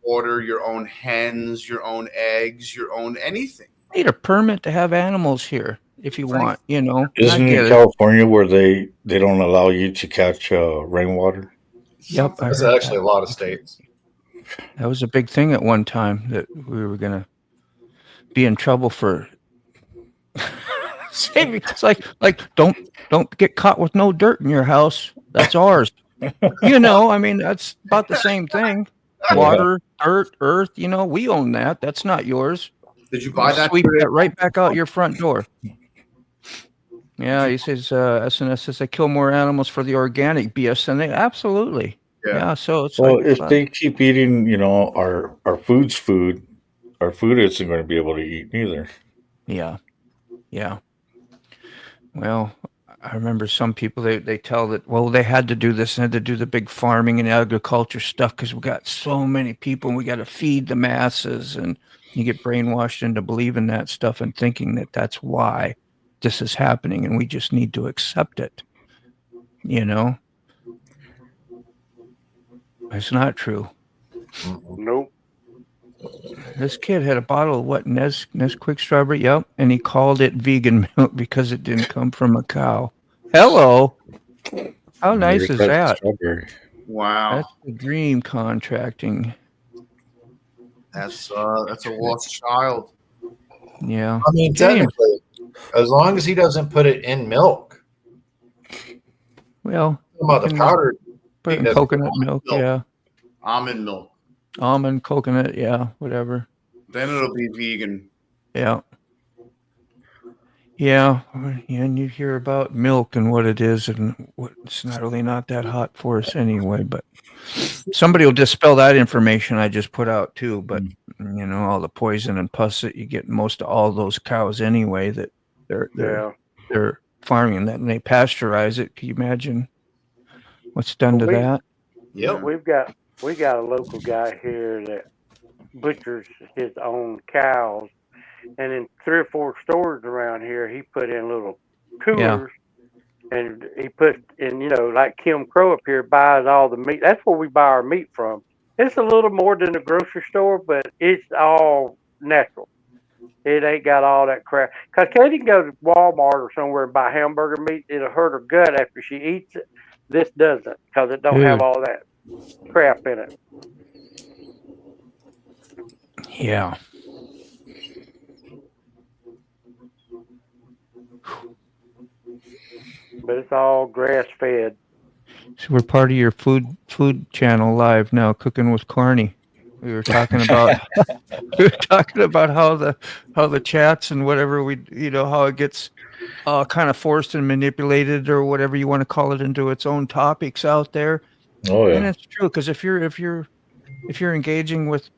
water, your own hens, your own eggs, your own anything. You need a permit to have animals here if you want, Isn't it in California where they don't allow you to catch rainwater? Yep. There's actually a lot of states. That was a big thing at one time, that we were going to be in trouble for saving. It's like don't get caught with no dirt in your house. That's ours. I mean, that's about the same thing. Water, dirt, earth, we own that. That's not yours. Did you buy that? Sweep that right back out your front door. Yeah, he says, SNS says they kill more animals for the organic BS than they. Absolutely. Yeah, so it's if they keep eating, our food's food, our food isn't going to be able to eat neither. Yeah. Well, I remember some people, they tell that, well, they had to do this and had to do the big farming and agriculture stuff because we got so many people and we got to feed the masses, and you get brainwashed into believing that stuff and thinking that that's why this is happening, and we just need to accept it. It's not true. Nope. This kid had a bottle of what? Nesquik strawberry? Yep. And he called it vegan milk because it didn't come from a cow. Hello. How nice is that? Strawberry. Wow. That's the dream contracting. That's a lost child. Yeah. I mean, technically, as long as he doesn't put it in milk. Well, about the powdered. Put in coconut milk, yeah. Almond milk. Almond, coconut, yeah, whatever. Then it'll be vegan. Yeah. Yeah, and you hear about milk and what it is, and it's not really not that hot for us anyway, but somebody will dispel that information I just put out too. But all the poison and pus that you get in most of all those cows anyway, that they're farming that, and they pasteurize it. Can you imagine what's done to that? Yeah, we got a local guy here that butchers his own cows, and in 3 or 4 stores around here, he put in little coolers and he put in, like Kim Crow up here buys all the meat. That's where we buy our meat from. It's a little more than the grocery store, but it's all natural. It ain't got all that crap. Cause Katie can go to Walmart or somewhere and buy hamburger meat. It'll hurt her gut after she eats it. This doesn't, cause it don't have Good. all that crap in it. Yeah. But it's all grass fed. So we're part of your food channel live now, Cooking with Carney. We were talking about how the chats and whatever how it gets kind of forced and manipulated or whatever you want to call it into its own topics out there. Oh And yeah. it's true, because if you're engaging with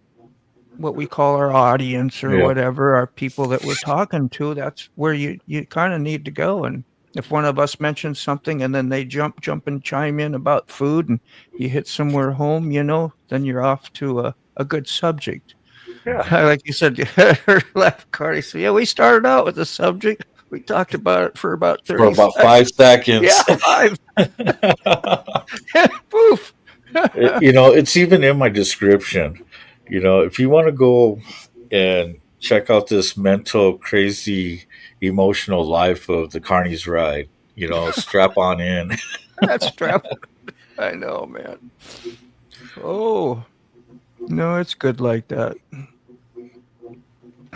what we call our audience or Yeah. whatever, our people that we're talking to, that's where you kind of need to go. And if one of us mentions something and then they jump and chime in about food and you hit somewhere home, then you're off to a good subject. Yeah. Like you said, laugh, Cardi. So yeah, we started out with the subject. We talked about it for about 30 For about seconds. 5 seconds. Yeah, 5. Poof. It's even in my description. If you want to go and check out this mental, crazy, emotional life of the Carney's ride, strap on in. That's strap. I know, man. Oh, no, it's good like that.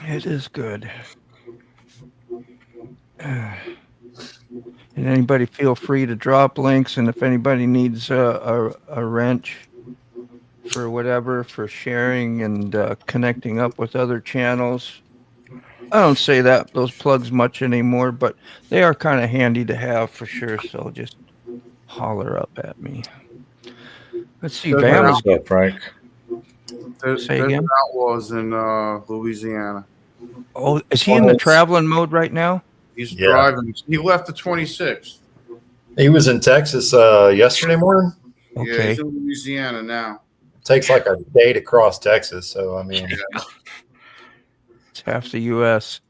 It is good. And anybody feel free to drop links, and if anybody needs a wrench for whatever, for sharing and connecting up with other channels, I don't say those plugs much anymore, but they are kind of handy to have for sure. So just holler up at me. Let's see, There's Bam. What's up, Frank? There's Say again? outlaws in Louisiana. Oh, is he in the traveling mode right now? He's Yeah. driving. He left the 26th. He was in Texas yesterday morning. Yeah, Okay. he's in Louisiana now. It takes like a day to cross Texas. So, I mean, It's half the U.S.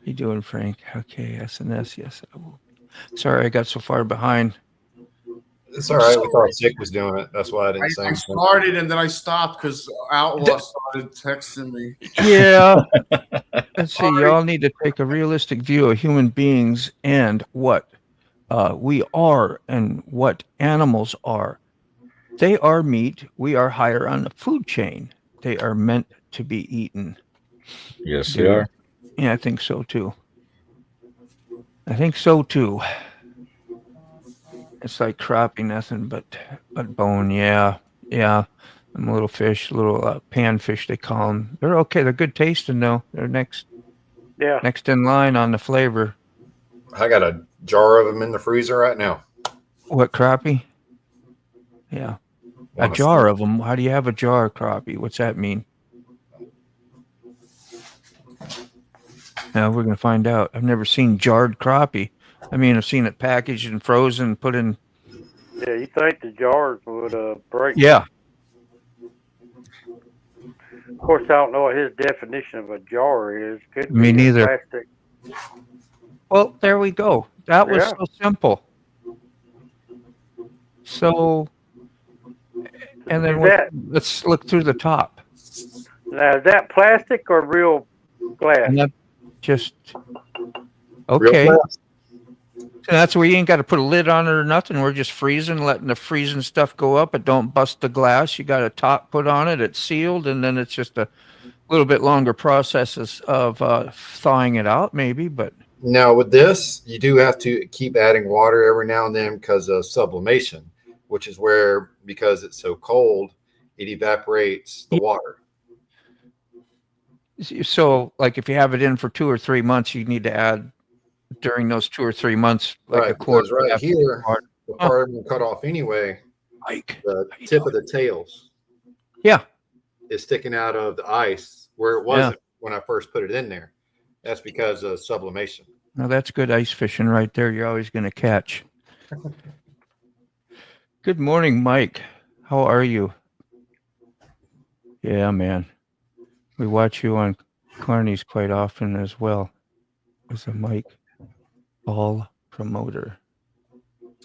You doing, Frank? Okay, SNS, yes. Sorry, I got so far behind. it's all right. We thought Sick was doing it. That's why I didn't say I anything. started and then I stopped because Outlaw started texting me. Yeah. Let's see. Y'all need to take a realistic view of human beings and what we are and what animals are. They are meat. We are higher on the food chain. They are meant to be eaten. Yes, Dude. they are. Yeah, I think so too. It's like crappie, nothing but bone. Yeah. I'm a little fish, little panfish, they call them. They're okay. They're good tasting, though. They're next in line on the flavor. I got a jar of them in the freezer right now. What, crappie? Yeah. A jar of them. How do you have a jar of crappie? What's that mean? Now we're going to find out. I've never seen jarred crappie. I mean, I've seen it packaged and frozen, put in. Yeah, you think the jars would break? Yeah. Of course, I don't know what his definition of a jar is. Could Me be neither. Plastic. Well, there we go. That was so simple. So, and then let's look through the top. Now, is that plastic or real glass? And that just okay. So that's where you ain't got to put a lid on it or nothing. We're just freezing, letting the freezing stuff go up. It don't bust the glass. You got a top put on it. It's sealed, and then it's just a little bit longer processes of thawing it out, maybe. But now with this, you do have to keep adding water every now and then because of sublimation, which is where, because it's so cold, it evaporates the water. So, like, if you have it in for 2 or 3 months, you need to add during those 2 or 3 months, like right, a quarter. Right here, the part I'm going to cut off anyway, the tip of the tails is sticking out of the ice where it wasn't when I first put it in there. That's because of sublimation. Now, that's good ice fishing right there. You're always going to catch. Good morning, Mike. How are you? Yeah, man. We watch you on CARNY'S quite often as well. As a Mike Ball promoter.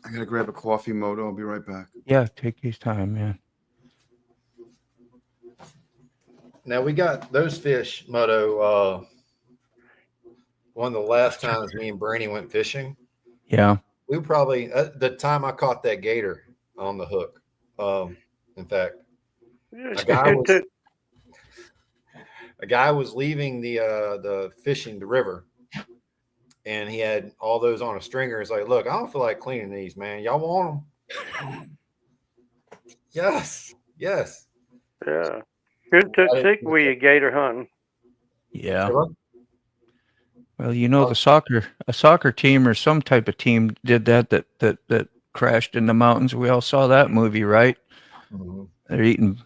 I gotta grab a coffee, Moto. I'll be right back. Yeah, take your time, man. Now we got those fish, Moto. One of the last times me and Brandy went fishing, Yeah. we probably the time I caught that gator on the hook. In fact, a guy was leaving the fishing the river, and he had all those on a stringer. He's like, "Look, I don't feel like cleaning these, man. Y'all want them?" Yes. Yeah. Couldn't took sick with you gator hunting. Yeah. Well, a soccer team or some type of team did that crashed in the mountains. We all saw that movie, right? Mm-hmm. They're eating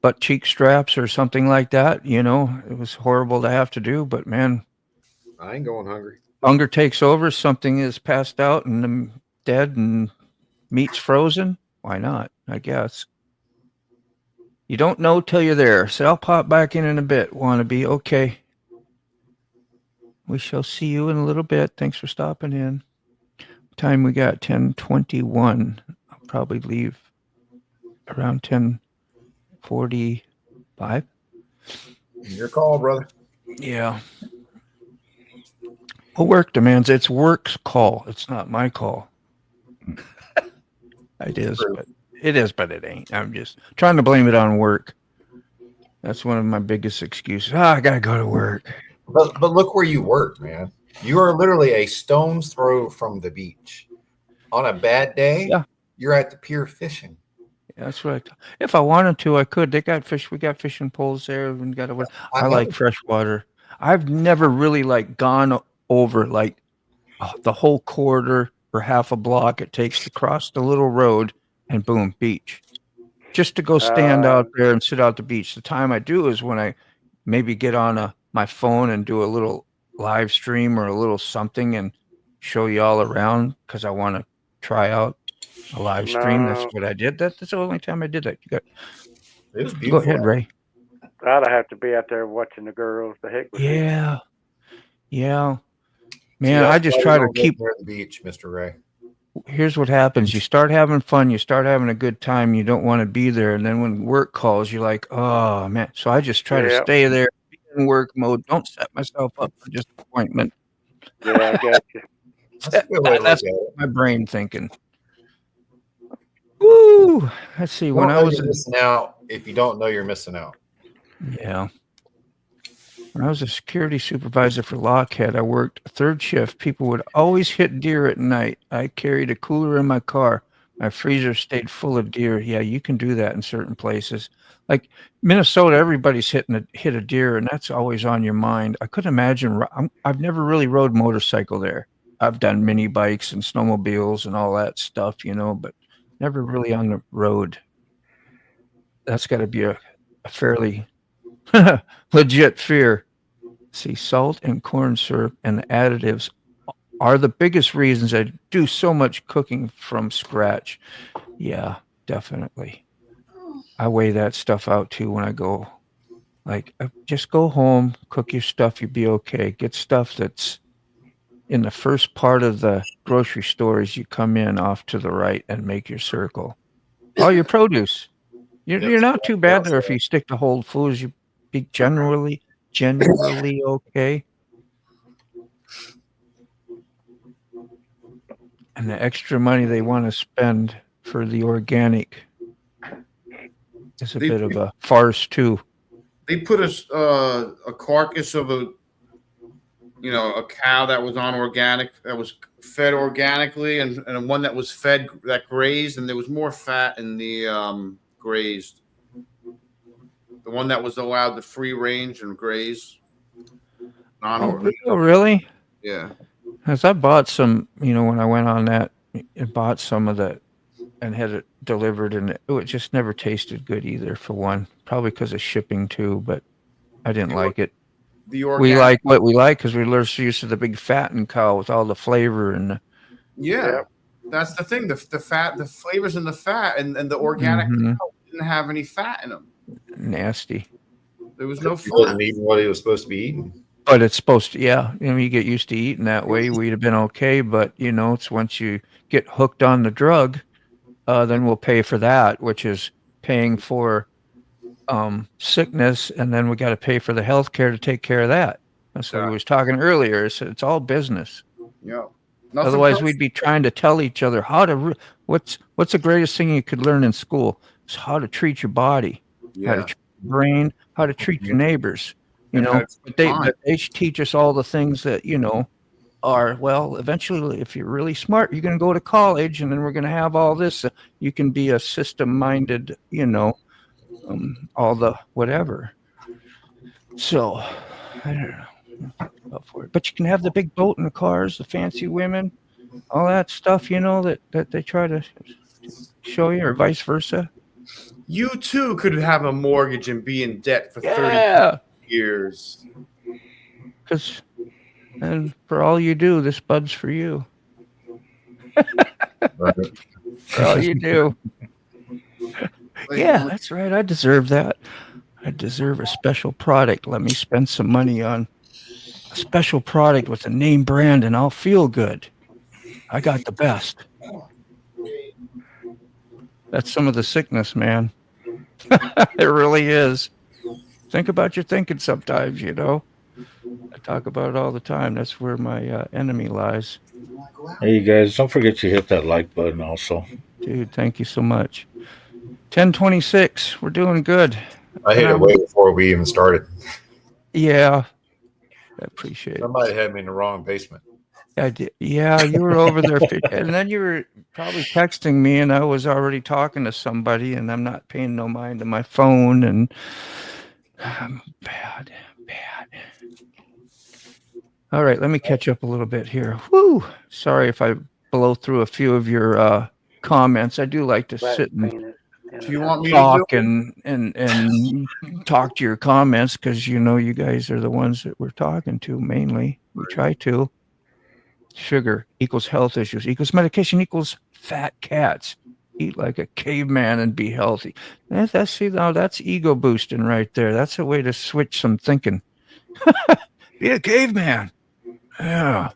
butt cheek straps or something like that. It was horrible to have to do, but man, I ain't going hungry. hunger takes over. Something is passed out and I'm dead and meat's frozen. Why not? I guess. You don't know till you're there. So I'll pop back in a bit. Want to be okay. We shall see you in a little bit. Thanks for stopping in. Time we got 10:21. I'll probably leave around 10:45. Your call, brother. Yeah. Well, work demands. It's work's call. It's not my call. It is, but it ain't. I'm just trying to blame it on work. That's one of my biggest excuses. I gotta go to work. But look where you work, man. You are literally a stone's throw from the beach. On a bad day, you're at the pier fishing. Yeah, that's right. If I wanted to, I could. They got fish. We got fishing poles there. We got to. I like fresh water. I've never really gone over the whole quarter or half a block it takes to cross the little road and boom, beach. Just to go stand out there and sit out the beach. The time I do is when I maybe get on my phone and do a little live stream or a little something and show you all around because I want to try out a live stream. That's what I did. That's the only time I did that. It was beautiful. Go ahead, Ray. I'd have to be out there watching the girls. The heck with you. Yeah. Man, I just try to keep near the beach, Mr. Ray. Here's what happens. You start having fun. You start having a good time. You don't want to be there. And then when work calls, you're like, oh, man. So I just try to stay there, be in work mode. Don't set myself up for disappointment. Yeah, I got you. That's my brain thinking. Woo! Let's see. When I was missing out, if you don't know, you're missing out. Yeah. When I was a security supervisor for Lockheed, I worked third shift. People would always hit deer at night. I carried a cooler in my car. My freezer stayed full of deer. Yeah, you can do that in certain places. Like Minnesota, everybody's hit a deer, and that's always on your mind. I couldn't imagine. I've never really rode motorcycle there. I've done mini bikes and snowmobiles and all that stuff, but never really on the road. That's got to be a fairly legit fear. See, salt and corn syrup and the additives are the biggest reasons I do so much cooking from scratch. Yeah, definitely. I weigh that stuff out too when I go. Just go home, cook your stuff, you'll be okay. Get stuff that's in the first part of the grocery store as you come in off to the right and make your circle. All your produce. You're not too bad there if you stick to Whole Foods. You be generally okay. And the extra money they want to spend for the organic is a bit of a farce too. They put a carcass of a cow that was on organic, that was fed organically, and one that was fed that grazed, and there was more fat in the grazed. The one that was allowed the free range and graze. Oh, really? Yeah. As I bought some, when I went on that, I bought some of that and had it delivered, and it just never tasted good either, for one. Probably because of shipping too, but I didn't like it. We like what we like because we're used to the big fattened cow with all the flavor and. That's the thing. The fat, the flavors in the fat, and the organic cow didn't have any fat in them. Nasty. There was no fat. He wasn't eating what he was supposed to be eating. But it's supposed to, yeah. You get used to eating that way, we'd have been okay. But it's once you get hooked on the drug, then we'll pay for that, which is paying for sickness, and then we got to pay for the health care to take care of that. That's what we was talking earlier. It's all business. Yeah. Otherwise, we'd be trying to tell each other what's the greatest thing you could learn in school is how to treat your body, how to treat your brain, how to treat your neighbors. But they should teach us all the things that are, well, eventually, if you're really smart, you're going to go to college, and then we're going to have all this. You can be a system-minded, all the whatever. So, I don't know. Up for it. But you can have the big boat and the cars, the fancy women, all that stuff, that they try to show you, or vice versa. You too could have a mortgage and be in debt for 30 years. And for all you do, this bud's for you. For all you do. Yeah, that's right. I deserve that. I deserve a special product. Let me spend some money on a special product with a name brand, and I'll feel good. I got the best. That's some of the sickness, man. It really is. Think about your thinking sometimes, I talk about it all the time. That's where my enemy lies. Hey, guys, don't forget to hit that like button also. Dude, thank you so much. 10:26. We're doing good. I hit it way before we even started. Yeah. I appreciate it. Somebody had me in the wrong basement. I did. Yeah, you were over there. And then you were probably texting me, and I was already talking to somebody, and I'm not paying no mind to my phone. And bad. All right, let me catch up a little bit here. Woo! Sorry if I blow through a few of your comments. I do like to sit and talk and talk to your comments, because you guys are the ones that we're talking to mainly. We try to. Sugar equals health issues equals medication equals fat cats. Eat like a caveman and be healthy. That's ego boosting right there. That's a way to switch some thinking. Be a caveman. Yeah.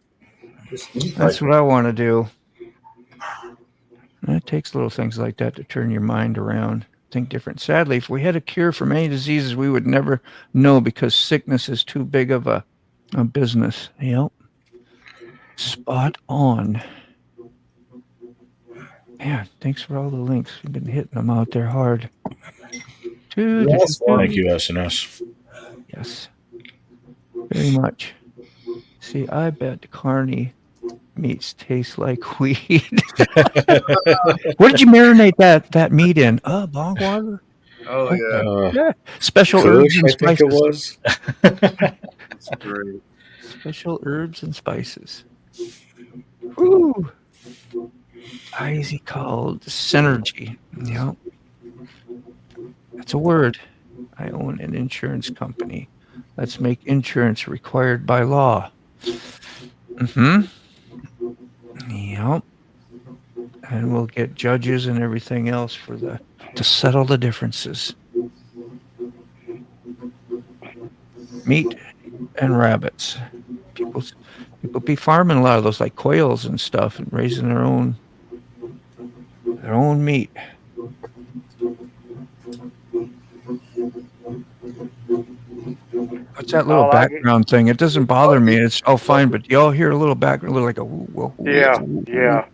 That's what I want to do. It takes little things like that to turn your mind around. Think different. Sadly, if we had a cure for many diseases, we would never know, because sickness is too big of a business. Yep. Spot on. Man, thanks for all the links. You've been hitting them out there hard. Thank you, SNS. Yes. Very much. See, I bet Carney meats taste like weed. What did you marinate that meat in? Bong water? Oh, yeah. Yeah. Special herbs and spices. I think it was. That's great. Special herbs and spices. Woo! Easy called synergy. Yep. That's a word. I own an insurance company. Let's make insurance required by law. Yep. And we'll get judges and everything else to settle the differences. Meat and rabbits. People be farming a lot of those, like quails and stuff, and raising their own meat. What's that little background thing? It doesn't bother me. It's all fine, but y'all hear a little background, like a yeah.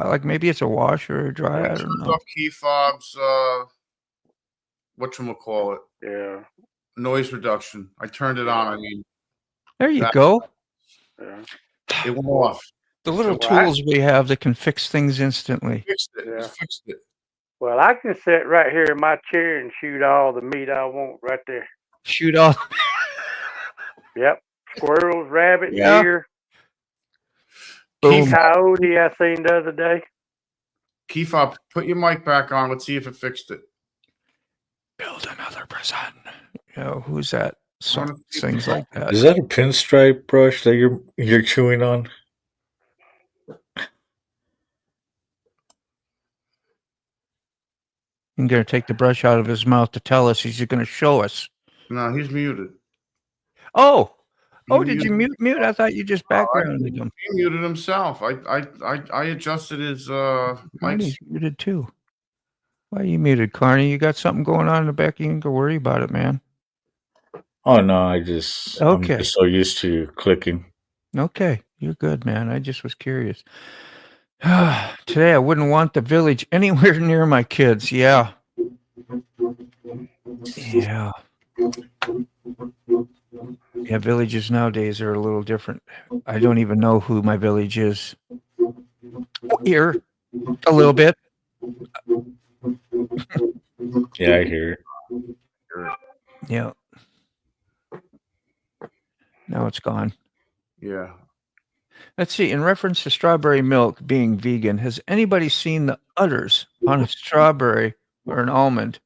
Like maybe it's a wash or a dry. I don't know. Key fobs, whatchamacallit? Yeah. Noise reduction. I turned it on. There you go. Yeah. It went off. The little tools we have that can fix things instantly. Fixed it. Yeah. Fixed it. Well, I can sit right here in my chair and shoot all the meat I want right there. Shoot all. Yep. Squirrels, rabbits, deer. Coyote I seen the other day. Keyfob, put your mic back on. Let's see if it fixed it. Build another prison. Who's that? Things like that. Is that a pinstripe brush that you're chewing on? I'm going to take the brush out of his mouth to tell us. He's going to show us. No, he's muted. Oh, He did you muted mute? I thought you just backgrounded him. He muted himself. I adjusted his mic. Carney's muted too. Why are you muted, Carney? You got something going on in the back? You can go worry about it, man. Oh no, I'm Okay. just so used to clicking. Okay, you're good, man. I just was curious. Today, I wouldn't want the village anywhere near my kids. Yeah. Yeah. Yeah, villages nowadays are a little different. I don't even know who my village is. Here, a little bit. Yeah, I hear it. Yeah. Now it's gone. Yeah. Let's see. In reference to strawberry milk being vegan, has anybody seen the udders on a strawberry or an almond?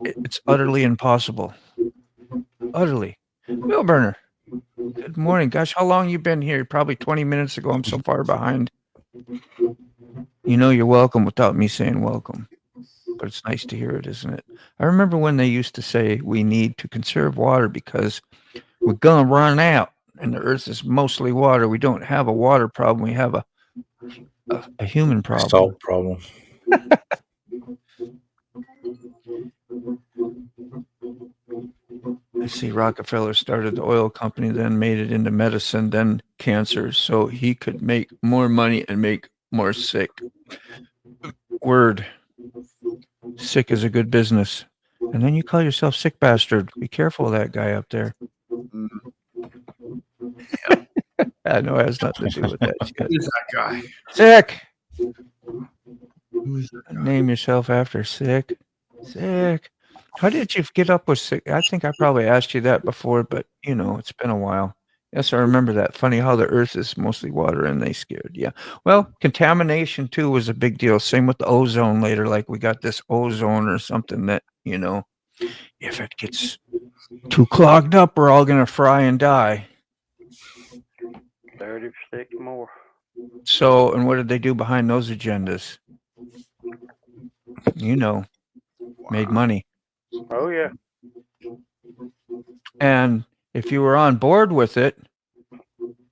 It's utterly impossible. Utterly. Bill Burner. Good morning. Gosh, how long you been here? Probably 20 minutes ago. I'm so far behind. You know you're welcome without me saying welcome. But it's nice to hear it, isn't it? I remember when they used to say we need to conserve water because we're going to run out and the earth is mostly water. We don't have a water problem. We have a human problem. Salt problem. I see Rockefeller started the oil company, then made it into medicine, then cancer, so he could make more money and make more sick. Word. Sick is a good business. And then you call yourself sick bastard. Be careful of that guy up there. I know it has nothing to do with that shit. Who's that guy? Sick. Who's that guy? Name yourself after sick. Sick. How did you get up with sick? I think I probably asked you that before, but you know, it's been a while. Yes, I remember that. Funny how the earth is mostly water and they scared. Yeah. Well, contamination too was a big deal. Same with the ozone later. Like we got this ozone or something that, you know, if it gets too clogged up, we're all going to fry and die. 36 more. So, and what did they do behind those agendas? You know, made money. Oh, yeah. And if you were on board with it,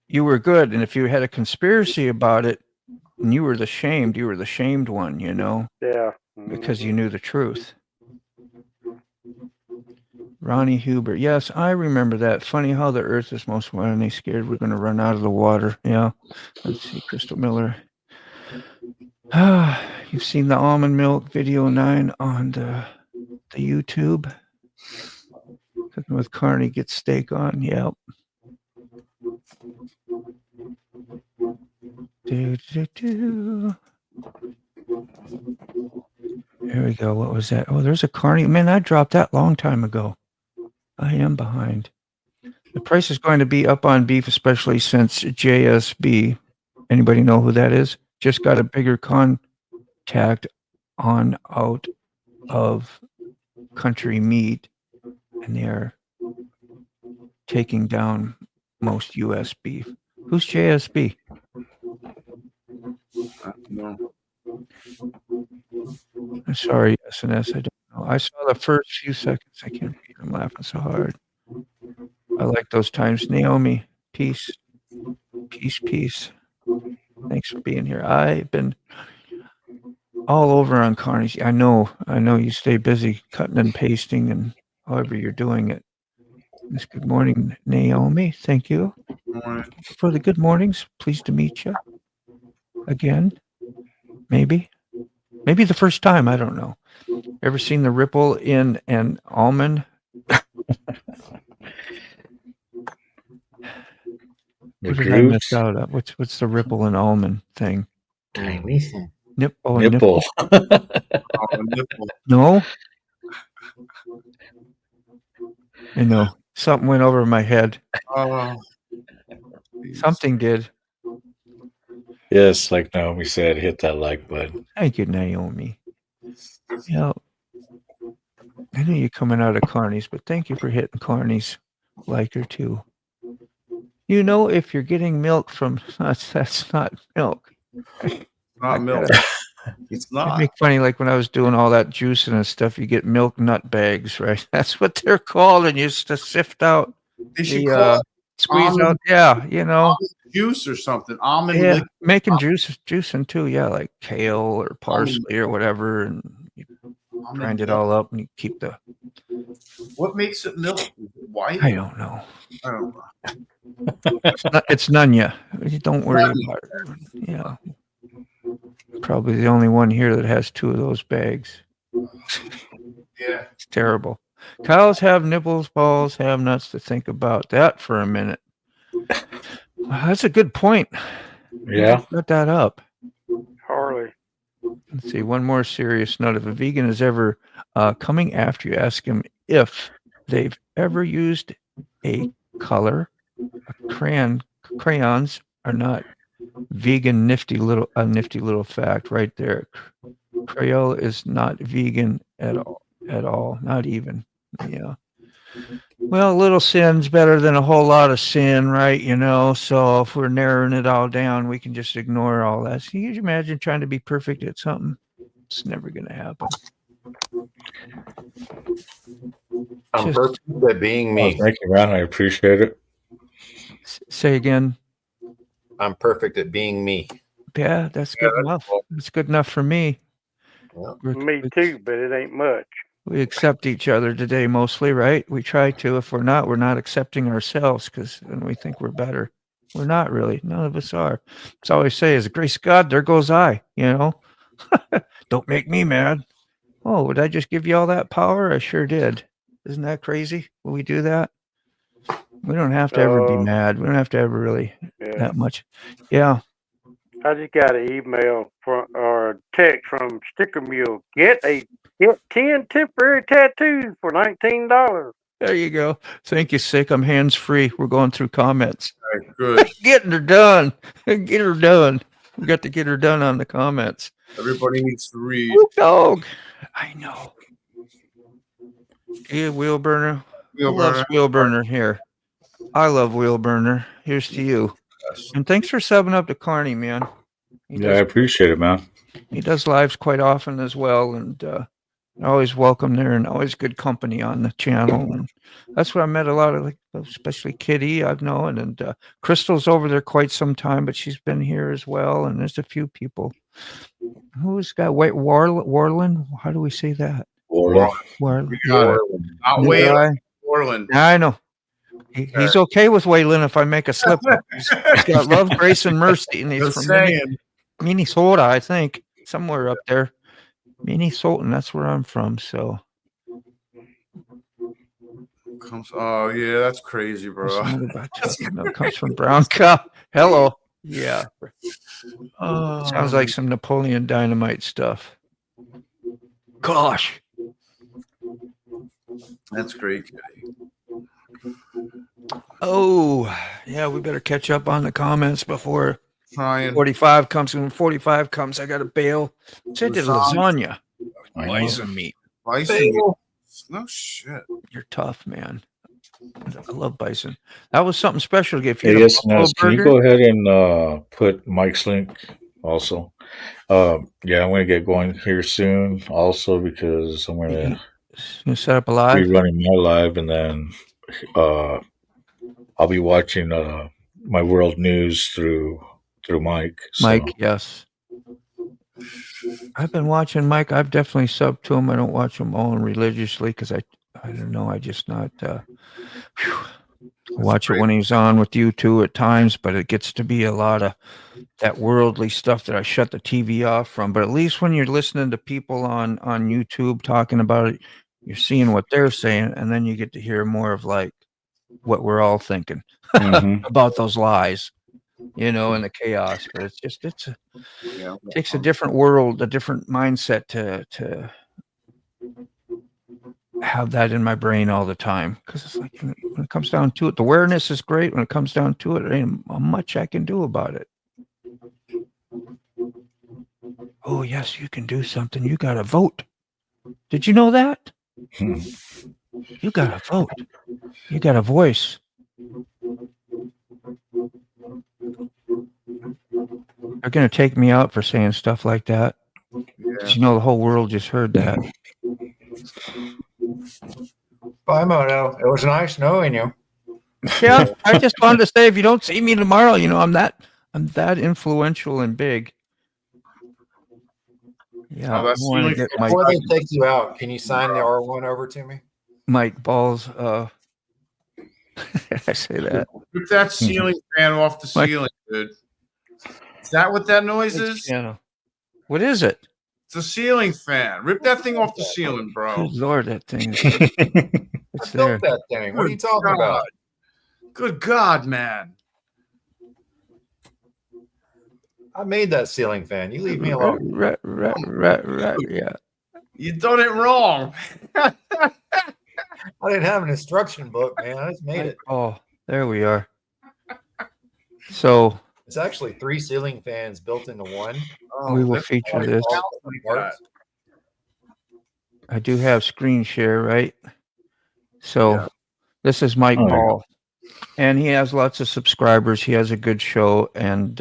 you were good. And if you had a conspiracy about it, and you were the shamed one, you know? Yeah. Because you knew the truth. Ronnie Huber. Yes, I remember that. Funny how the earth is most water and they scared we're going to run out of the water. Yeah. Let's see, Crystal Miller. You've seen the almond milk video 9 on the YouTube. Cooking with Carney, get steak on. Yep. There we go. What was that? Oh, there's a Carney. Man, I dropped that long time ago. I am behind. The price is going to be up on beef, especially since JSB, anybody know who that is? Just got a bigger contact on out of country meat, and they are taking down most U.S. beef. Who's JSB? No. I'm sorry, SNS. I don't know. I saw the first few seconds. I can't believe I'm laughing so hard. I like those times. Naomi, peace. Peace, peace. Thanks for being here. I've been all over on Carney's. I know you stay busy cutting and pasting and however you're doing it. Yes, good morning, Naomi. Thank you for the good mornings. Pleased to meet you again. Maybe the first time. I don't know. Ever seen the ripple in an almond? What did I miss out on? What's the ripple in almond thing? Tiny. Nipple. Nipple. No. I know. Something went over my head. Something did. Yes, like Naomi said, hit that like button. Thank you, Naomi. Yeah. I knew you're coming out of Carney's, but thank you for hitting Carney's like her too. You know, if you're getting milk from that's not milk. Not milk. It's It'd not. make funny, like when I was doing all that juicing and stuff, you get milk nut bags, right? That's what they're called, and you just to sift out They should the call it squeeze out. almond, Yeah, you know. almond juice or something. Almond Yeah, liquid. making juicing too. Yeah, like kale or Almond, parsley or whatever, and you almond grind it milk. all up, and you keep the. What makes it milk? Is it white? I don't know. I don't know. It's Nunya. You don't worry about it. Yeah, probably the only one here that has 2 of those bags. Yeah. It's terrible. Cows have nipples, balls have nuts. To think about that for a minute. That's a good point. Yeah. Got that up. Harley. Let's see. One more serious note. If a vegan is ever coming after you, ask him if they've ever used a color. Crayons are not vegan. Nifty little fact right there. Crayola is not vegan at all. Not even. Yeah. Well, little sin's better than a whole lot of sin, right? You know, so if we're narrowing it all down, we can just ignore all that. So can you imagine trying to be perfect at something? It's never going to happen. I'm perfect at being me. Thank you, man. I appreciate it. Say again. I'm perfect at being me. Yeah, that's good enough. That's good enough for me. Yeah. Me too, but it ain't much. We accept each other today mostly, right? We try to. If we're not accepting ourselves because then we think we're better. We're not really. None of us are. That's all I say is, grace God, there goes I, you know. Don't make me mad. Oh, would I just give you all that power? I sure did. Isn't that crazy when we do that? We don't have to ever be mad. We don't have to ever really that much. Yeah. I just got an email or a text from Sticker Mule. Get 10 temporary tattoos for $19. There you go. Thank you, Sick. I'm hands free. We're going through comments. Right, good. Getting her done. Get her done. We got to get her done on the comments. Everybody needs to read. Whoop dog. I know. Yeah, wheel burner. Who loves wheel burner here? I love wheel burner. Here's to you. And thanks for subbing up to Carney, man. I appreciate it, man. He does lives quite often as well, and always welcome there, and always good company on the channel. And that's where I met a lot of, like, especially Kitty, I've known, and Crystal's over there quite some time, but she's been here as well. And there's a few people. Who's got Warland? How do we say that? Warland. Warland. I know. He's okay with Waylon if I make a slip up. He's got love, grace, and mercy, and he's from Minnesota, I think, somewhere up there. Minnesota, that's where I'm from. So, oh yeah, that's crazy, bro. Comes from Brown Cow. Hello, yeah. Sounds like some Napoleon Dynamite stuff. Gosh, that's great. Oh, yeah, we better catch up on the comments before 45 comes. When 45 comes, I got to bail. Said did lasagna. Bison meat. Bison meat. No shit. You're tough, man. I love bison. That was something special to get. Hey, yes, can you go ahead and put Mike's link also? Yeah, I'm going to get going here soon also because I'm going to set up a live. Be running my live, and then I'll be watching my world news through Mike. So. Mike, yes. I've been watching Mike. I've definitely subbed to him. I don't watch him all religiously because I don't know. I just not watch it when he's on with you two at times, but it gets to be a lot of that worldly stuff that I shut the TV off from. But at least when you're listening to people on YouTube talking about it, you're seeing what they're saying, and then you get to hear more of like what we're all thinking about those lies, you know, and the chaos. But it's just it takes a different world, a different mindset to have that in my brain all the time, because it's like when it comes down to it, the awareness is great. When it comes down to it, there ain't much I can do about it. Oh yes, you can do something. You got to vote. Did you know that? You got to vote. You got a voice. They're going to take me out for saying stuff like that. You know, the whole world just heard that. Bye, Moto. It was nice knowing you. Yeah, I just wanted to say, if you don't see me tomorrow, you know, I'm that influential and big. Yeah, I want to get before they take you out. Can you sign the R1 over to me? Mike Balls. I say that. Rip that ceiling fan off the ceiling, dude. Is that what that noise is? Yeah. What is it? It's a ceiling fan. Rip that thing off the ceiling, bro. Good Lord, that thing is. It's there. That thing. What are you talking about? Good God, man. I made that ceiling fan. You leave me alone. Right, yeah. You done it wrong. I didn't have an instruction book, man. I just made it. Oh, there we are. So it's actually 3 ceiling fans built into one. We will feature this. I do have screen share, right? So this is Mike Ball, and he has lots of subscribers. He has a good show, and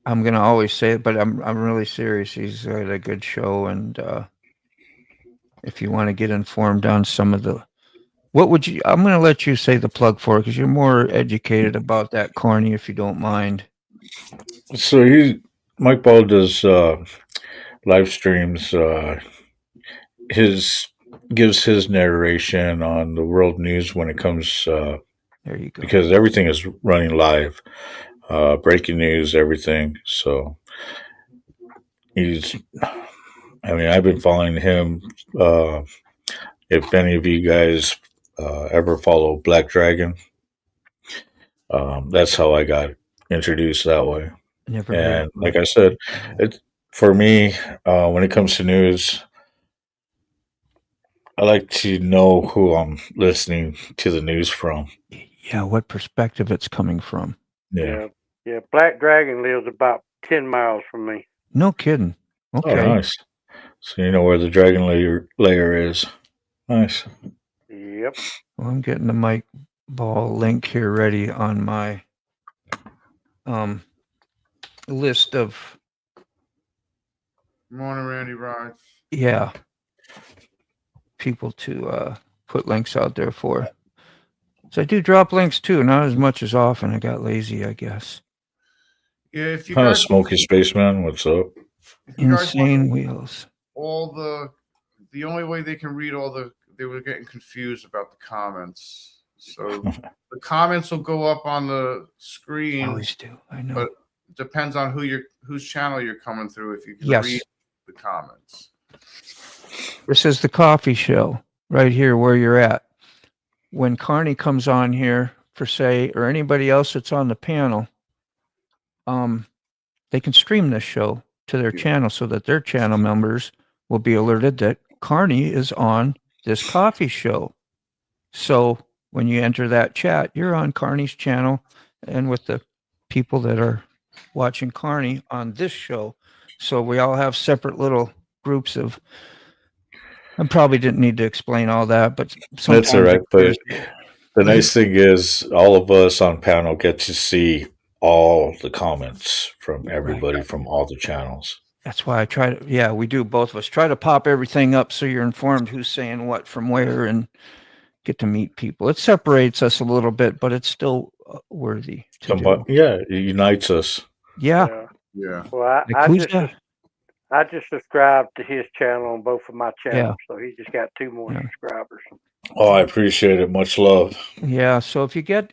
I'm gonna always say it, but I'm really serious. He's got a good show, and if you want to get informed on some of the, what would you? I'm gonna let you say the plug for it because you're more educated about that, Carney, if you don't mind. So Mike Ball does live streams. Gives his narration on the world news when it comes. There you go. Because everything is running live, breaking news, everything. So I've been following him. If any of you guys ever follow Black Dragon, that's how I got introduced that way. And like I said, for me, when it comes to news, I like to know who I'm listening to the news from. Yeah, what perspective it's coming from. Yeah. Black Dragon lives about 10 miles from me. No kidding. Okay. Oh, nice. So you know where the dragon layer is. Nice. Yep. Well, I'm getting the Mike Ball link here ready on my list of. Morning, Randy Rides. Yeah. People to put links out there for. So I do drop links too, not as much as often. I got lazy, I guess. Yeah, if you kind guys of Smoky Spaceman, what's up? Insane Wheels. All the only way they can read they were getting confused about the comments. So the comments will go up on the screen. I always do. I know. But it depends on whose channel you're coming through if you can read the comments. This is the coffee show right here where you're at. When Carney comes on here for say, or anybody else that's on the panel, they can stream this show to their channel so that their channel members will be alerted that Carney is on this coffee show. So when you enter that chat, you're on Carney's channel and with the people that are watching Carney on this show. So we all have separate little groups of. I probably didn't need to explain all that, but that's all right. But the nice thing is, all of us on panel get to see all the comments from everybody from all the channels. That's why I try to. Yeah, we do. Both of us try to pop everything up so you're informed who's saying what from where and get to meet people. It separates us a little bit, but it's still worthy to do. Yeah, it unites us. Yeah. Well, I just subscribed to his channel on both of my channels, so he just got 2 more subscribers. Oh, I appreciate it. Much love. Yeah. So if you get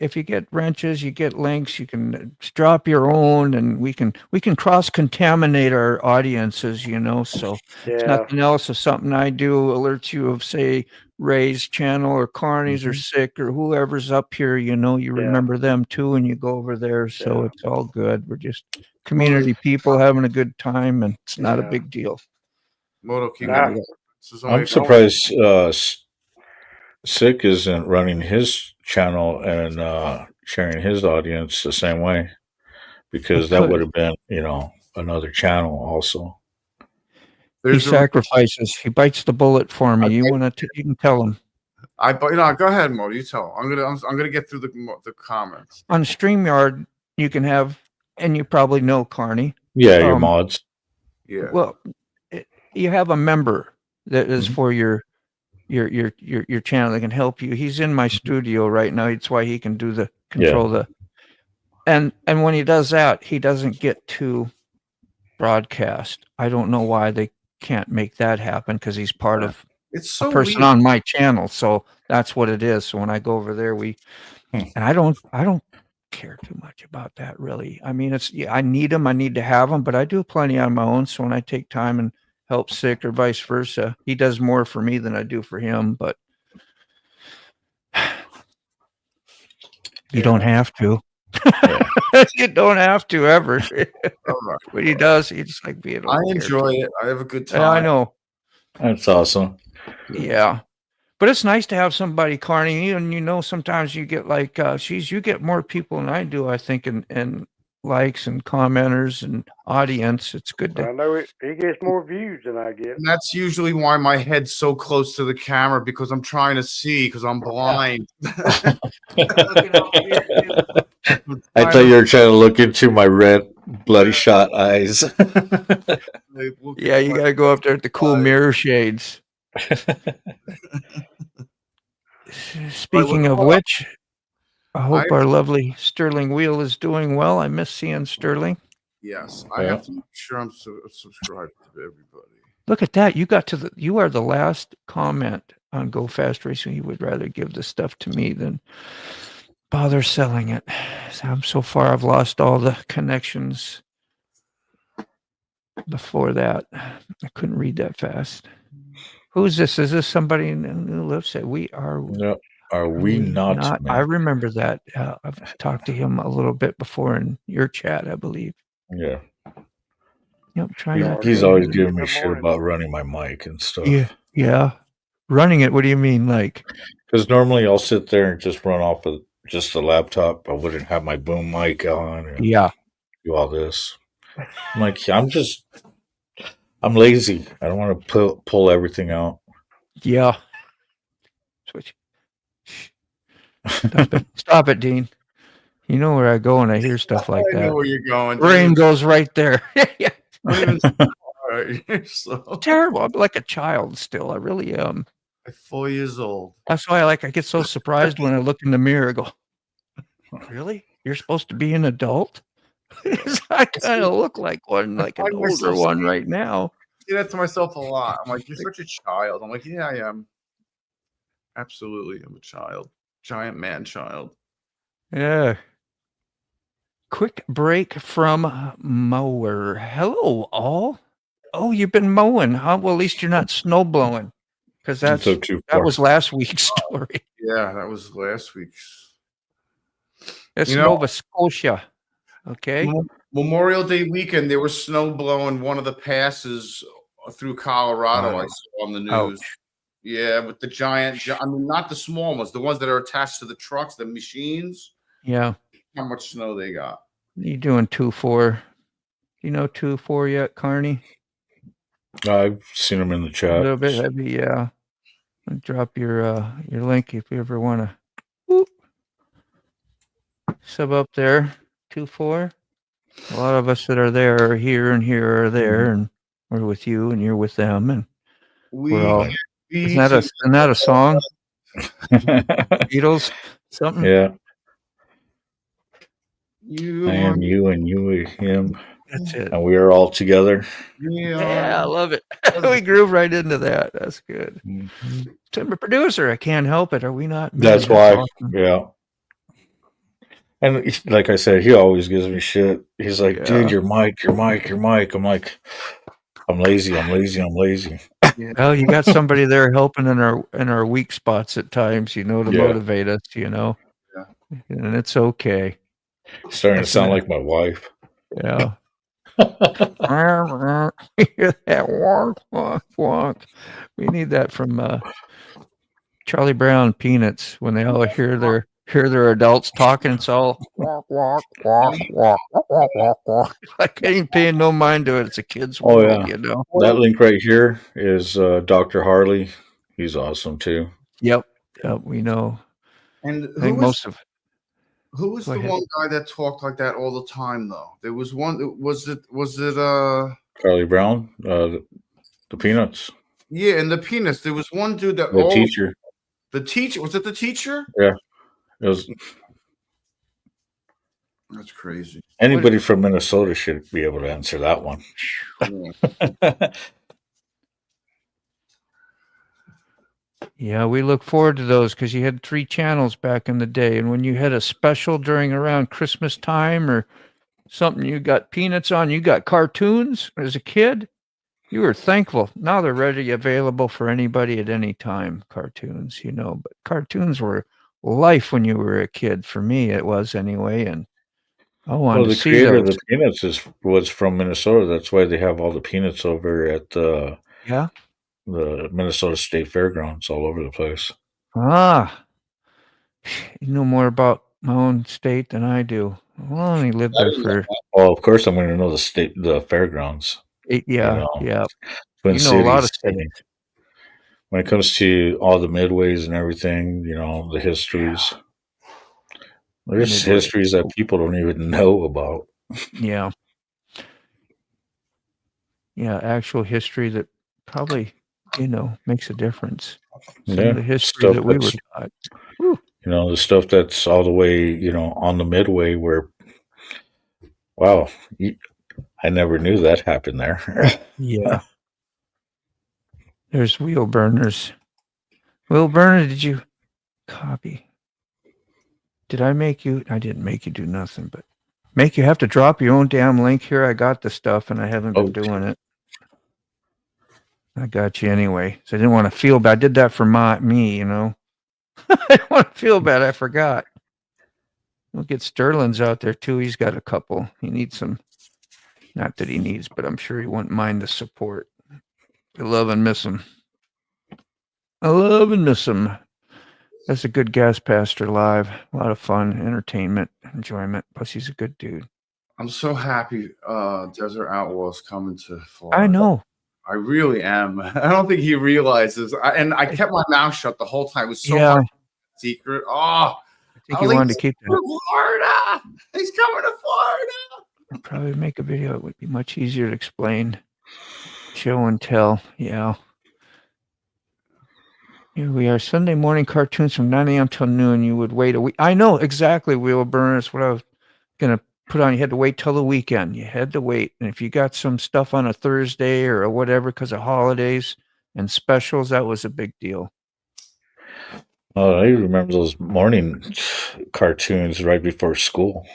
wrenches, you get links, you can drop your own, and we can cross contaminate our audiences. You know, so if nothing else, if something I do alerts you of say Ray's channel or Carney's or Sick or whoever's up here, you know, you remember them too, and you go over there. So it's all good. We're just community people having a good time, and it's not a big deal. Moto, I'm surprised Sick isn't running his channel and sharing his audience the same way, because that would have been, another channel also. He sacrifices. He bites the bullet for me. You can tell him. Go ahead, Mo. You tell. I'm gonna get through the comments on StreamYard. You can have, and you probably know Carney. Yeah, your mods. Yeah. Well, you have a member that is for your channel that can help you. He's in my studio right now. It's why he can do the control the and when he does that, he doesn't get to broadcast. I don't know why they can't make that happen because he's part of It's so a person weird. on my channel. So that's what it is. So when I go over there, and I don't care too much about that really. I mean, I need them. I need to have them, but I do plenty on my own. So when I take time and help sick or vice versa, he does more for me than I do for him, but you don't have to. You don't have to ever. What he does, he just like being. I enjoy it. I have a good time. Yeah, I know. That's awesome. Yeah. But it's nice to have somebody, Carney, and sometimes you get like, you get more people than I do, I think, and likes and commenters and audience. It's good to. I know he gets more views than I get. And that's usually why my head's so close to the camera, because I'm trying to see because I'm blind. I thought you were trying to look into my red, bloody shot eyes. Yeah, you got to go up there with the cool mirror shades. Speaking of which, I hope our lovely Sterling Wheel is doing well. I miss seeing Sterling. Yes, I have to make sure I'm subscribed to everybody. Look at that. You are the last comment on Go Fast Racing. You would rather give the stuff to me than bother selling it. So far, I've lost all the connections before that. I couldn't read that fast. Who's this? Is this somebody who lives at We Are? No, are we not? I remember that. I've talked to him a little bit before in your chat, I believe. Yeah. Yep. He's always giving me shit about running my mic and stuff. Yeah. Running it. What do you mean, like? Because normally I'll sit there and just run off of just the laptop. I wouldn't have my boom mic on. And do all this. I'm like, I'm lazy. I don't want to pull everything out. Yeah. Switch. Stop it, Dean. You know where I go when I hear stuff like that. I know where you're going. Brain goes right there. Yeah. You're so terrible. I'm like a child still. I really am. I'm 4 years old. That's why I get so surprised when I look in the mirror and go, really? You're supposed to be an adult? I kind of look like one, like an older one right now. I say that to myself a lot. I'm like, you're such a child. I'm like, yeah, I am. Absolutely, I'm a child. Giant man child. Yeah. Quick break from mower. Hello, all. Oh, you've been mowing, huh? Well, at least you're not snow blowing, because that was last week's story. Yeah, that was last week's. It's Nova Scotia. Okay. Memorial Day weekend, there was snow blowing one of the passes through Colorado. I saw on the news. Ouch. Yeah, with the giant. I mean, not the small ones, the ones that are attached to the trucks, the machines. Yeah. How much snow they got? You doing 2-4? Do you know 2-4 yet, Carney? I've seen them in the chat. A little bit heavy, yeah. I'll drop your link if you ever want to sub up there. 2-4. A lot of us that are there are here, and here are there, and we're with you, and you're with them, and we're all. Isn't that a song? Beatles, something. Yeah. I am you, and you are him. That's it. And we are all together. Yeah, I love it. We groove right into that. That's good. I'm a producer. I can't help it. Are we not? That's why. Awesome. Yeah. And like I said, he always gives me shit. He's like, dude, your mic. I'm like, I'm lazy. Yeah. Well, you got somebody there helping in our weak spots at times, to motivate us, Yeah. And it's okay. Starting to sound like my wife. Yeah. That walk, walk. We need that from Charlie Brown Peanuts when they all hear their adults talking. It's all walk, walk, walk, walk, walk, walk, walk. I ain't paying no mind to it. It's a kid's world, That link right here is Dr. Harley. He's awesome too. Yep, we know. And who was the one guy that talked like that all the time though? There was one. Was it Charlie Brown? The Peanuts. Yeah, and the Peanuts. There was one dude that The teacher. The teacher, was it the teacher? Yeah, it was. That's crazy. Anybody from Minnesota should be able to answer that one. Yeah, we look forward to those because you had 3 channels back in the day, and when you had a special during around Christmas time or something, you got Peanuts on, you got cartoons as a kid. You were thankful. Now they're readily available for anybody at any time, cartoons, but cartoons were life when you were a kid. For me, it was anyway, and I wanted to the see creator of those. the Peanuts was from Minnesota. That's why they have all the peanuts over at the Minnesota State Fairgrounds all over the place. Ah, you know more about my own state than I do. Well, I only lived there for. Oh, of course, I'm going to know the fairgrounds. Yeah. Twin You know a lot of Cities. states. When it comes to all the midways and everything, the histories. There's histories that people don't even know about. Yeah. Yeah, actual history that probably, makes a difference. Some of the history that we were taught. The stuff that's all the way, on the midway where, wow, I never knew that happened there. Yeah. There's wheel burners. Wheel burner, did you copy? Did I make you? I didn't make you do nothing, but make you have to drop your own damn link here. I got the stuff and I haven't been doing it. I got you anyway. So I didn't want to feel bad. I did that for me, I didn't want to feel bad. I forgot. We'll get Sterling's out there too. He's got a couple. He needs some. Not that he needs, but I'm sure he wouldn't mind the support. I love and miss him. That's a good guest pastor live. A lot of fun, entertainment, enjoyment. Plus, he's a good dude. I'm so happy Desert Outlaws coming to Florida. I know. I really am. I don't think he realizes. I kept my mouth shut the whole time. It was so hard secret. Oh, I think he wanted to keep that. Florida. He's coming to Florida. I'd probably make a video. It would be much easier to explain. Show and tell. Yeah. Here we are. Sunday morning cartoons from 9 a.m. till noon. You would wait a week. I know exactly, Wheel Burners, what I was going to put on. You had to wait till the weekend. You had to wait. And if you got some stuff on a Thursday or whatever because of holidays and specials, that was a big deal. Oh, I remember those morning cartoons right before school.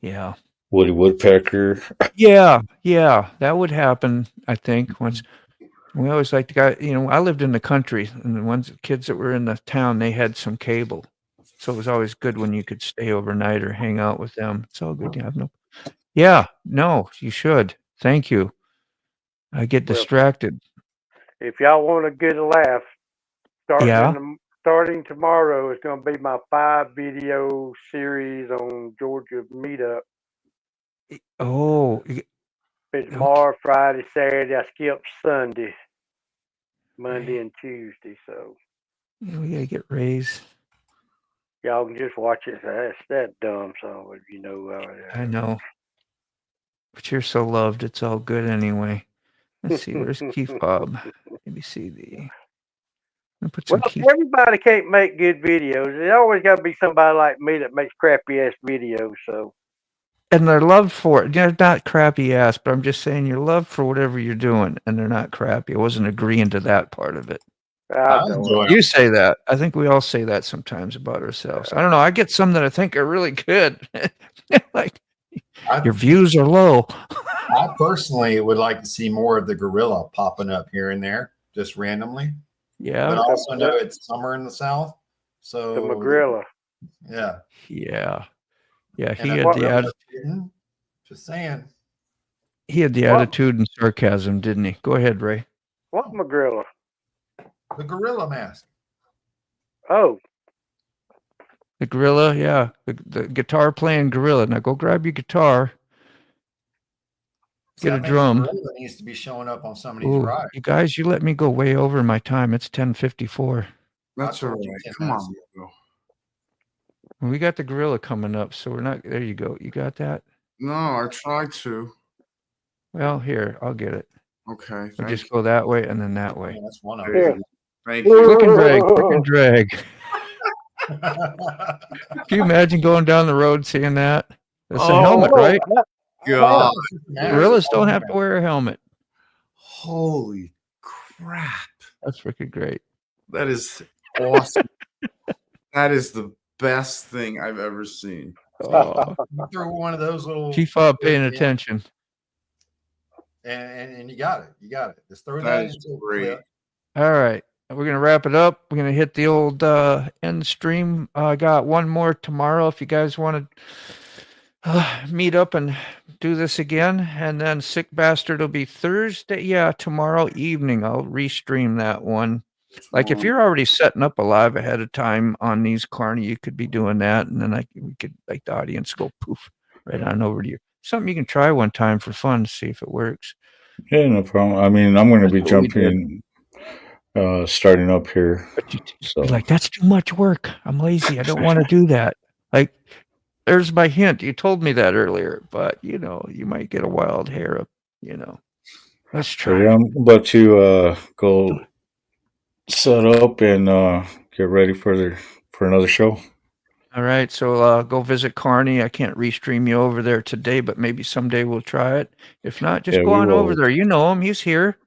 Yeah. Woody Woodpecker. Yeah. That would happen, I think, once. We always like to go, I lived in the country, and the ones kids that were in the town, they had some cable. So it was always good when you could stay overnight or hang out with them. It's all good. No, you should. Thank you. I get distracted. If y'all want to get a laugh, starting tomorrow is going to be my 5-video series on Georgia meetup. Oh. It's tomorrow, Friday, Saturday. I skipped Sunday, Monday, and Tuesday. So we gotta get raised. Y'all can just watch it. That's that dumb song, I know, but you're so loved. It's all good anyway. Let's see. Where's Keith Bob? Maybe see the. Everybody can't make good videos. There always got to be somebody like me that makes crappy ass videos. So. And their love for it, they're not crappy ass, but I'm just saying your love for whatever you're doing, and they're not crappy. I wasn't agreeing to that part of it. You say that. I think we all say that sometimes about ourselves. I don't know. I get some that I think are really good. Like your views are low. I personally would like to see more of the gorilla popping up here and there, just randomly. Yeah. But I also know it's summer in the South. So the Magrilla. Yeah. Yeah, he had the attitude. Just saying. He had the attitude and sarcasm, didn't he? Go ahead, Ray. What Magrilla? The gorilla mask. Oh. The gorilla, yeah. The guitar playing gorilla. Now go grab your guitar. Get a drum. The gorilla needs to be showing up on somebody's rides. You guys, you let me go way over my time. It's 10:54. That's all right. Come on. We got the gorilla coming up, so we're not. There you go. You got that? No, I tried to. Well, here, I'll get it. Okay. We'll just go that way and then that way. Yeah, that's one of Yeah. them. Thank you. Click and drag, click and drag. Can you imagine going down the road seeing that? It's a helmet, Oh, right? God. Gorillas don't have to wear a helmet. Holy crap. That's freaking great. That is awesome. That is the best thing I've ever seen. Oh, You throw one of those little. keep paying attention. And you got it. You got it. Just throw That that is into a great. clip. All right. We're going to wrap it up. We're going to hit the old end stream. I got one more tomorrow if you guys want to meet up and do this again. And then Sick Bastard will be Thursday. Yeah, tomorrow evening. I'll restream that one. Like if you're already setting up a live ahead of time on these Carney, you could be doing that. And then we could like the audience go poof right on over to you. Something you can try one time for fun to see if it works. Yeah, no problem. I mean, I'm going to be That's what we jumping, starting up here. But you're So like, that's too much work. I'm lazy. I don't want to do that. Like, there's my hint. You told me that earlier, but you might get a wild hair up, Let's so try. yeah, I'm about to go set up and get ready for another show. All right. So go visit Carney. I can't restream you over there today, but maybe someday we'll try it. If not, just go we on over will. there. You know him. He's here.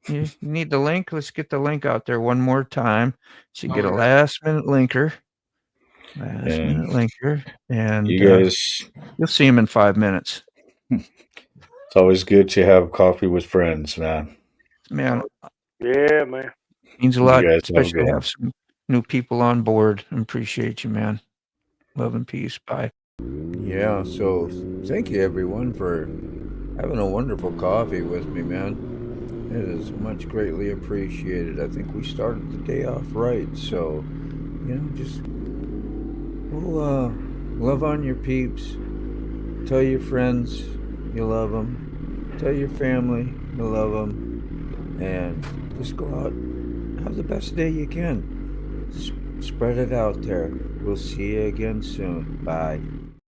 You need the link. Let's get the link out there one more time. So you get a last minute linker. And You guys, you'll see him in 5 minutes. it's always good to have coffee with friends, man. Man, yeah, man. means a lot, You guys have a especially good to one. have some new people on board. I appreciate you, man. Love and peace. Bye. Yeah, so thank you everyone for having a wonderful coffee with me, man. It is much greatly appreciated. I think we started the day off right, so just love on your peeps. Tell your friends you love them. Tell your family you love them, and just go out, have the best day you can. Spread it out there. We'll see you again soon. Bye.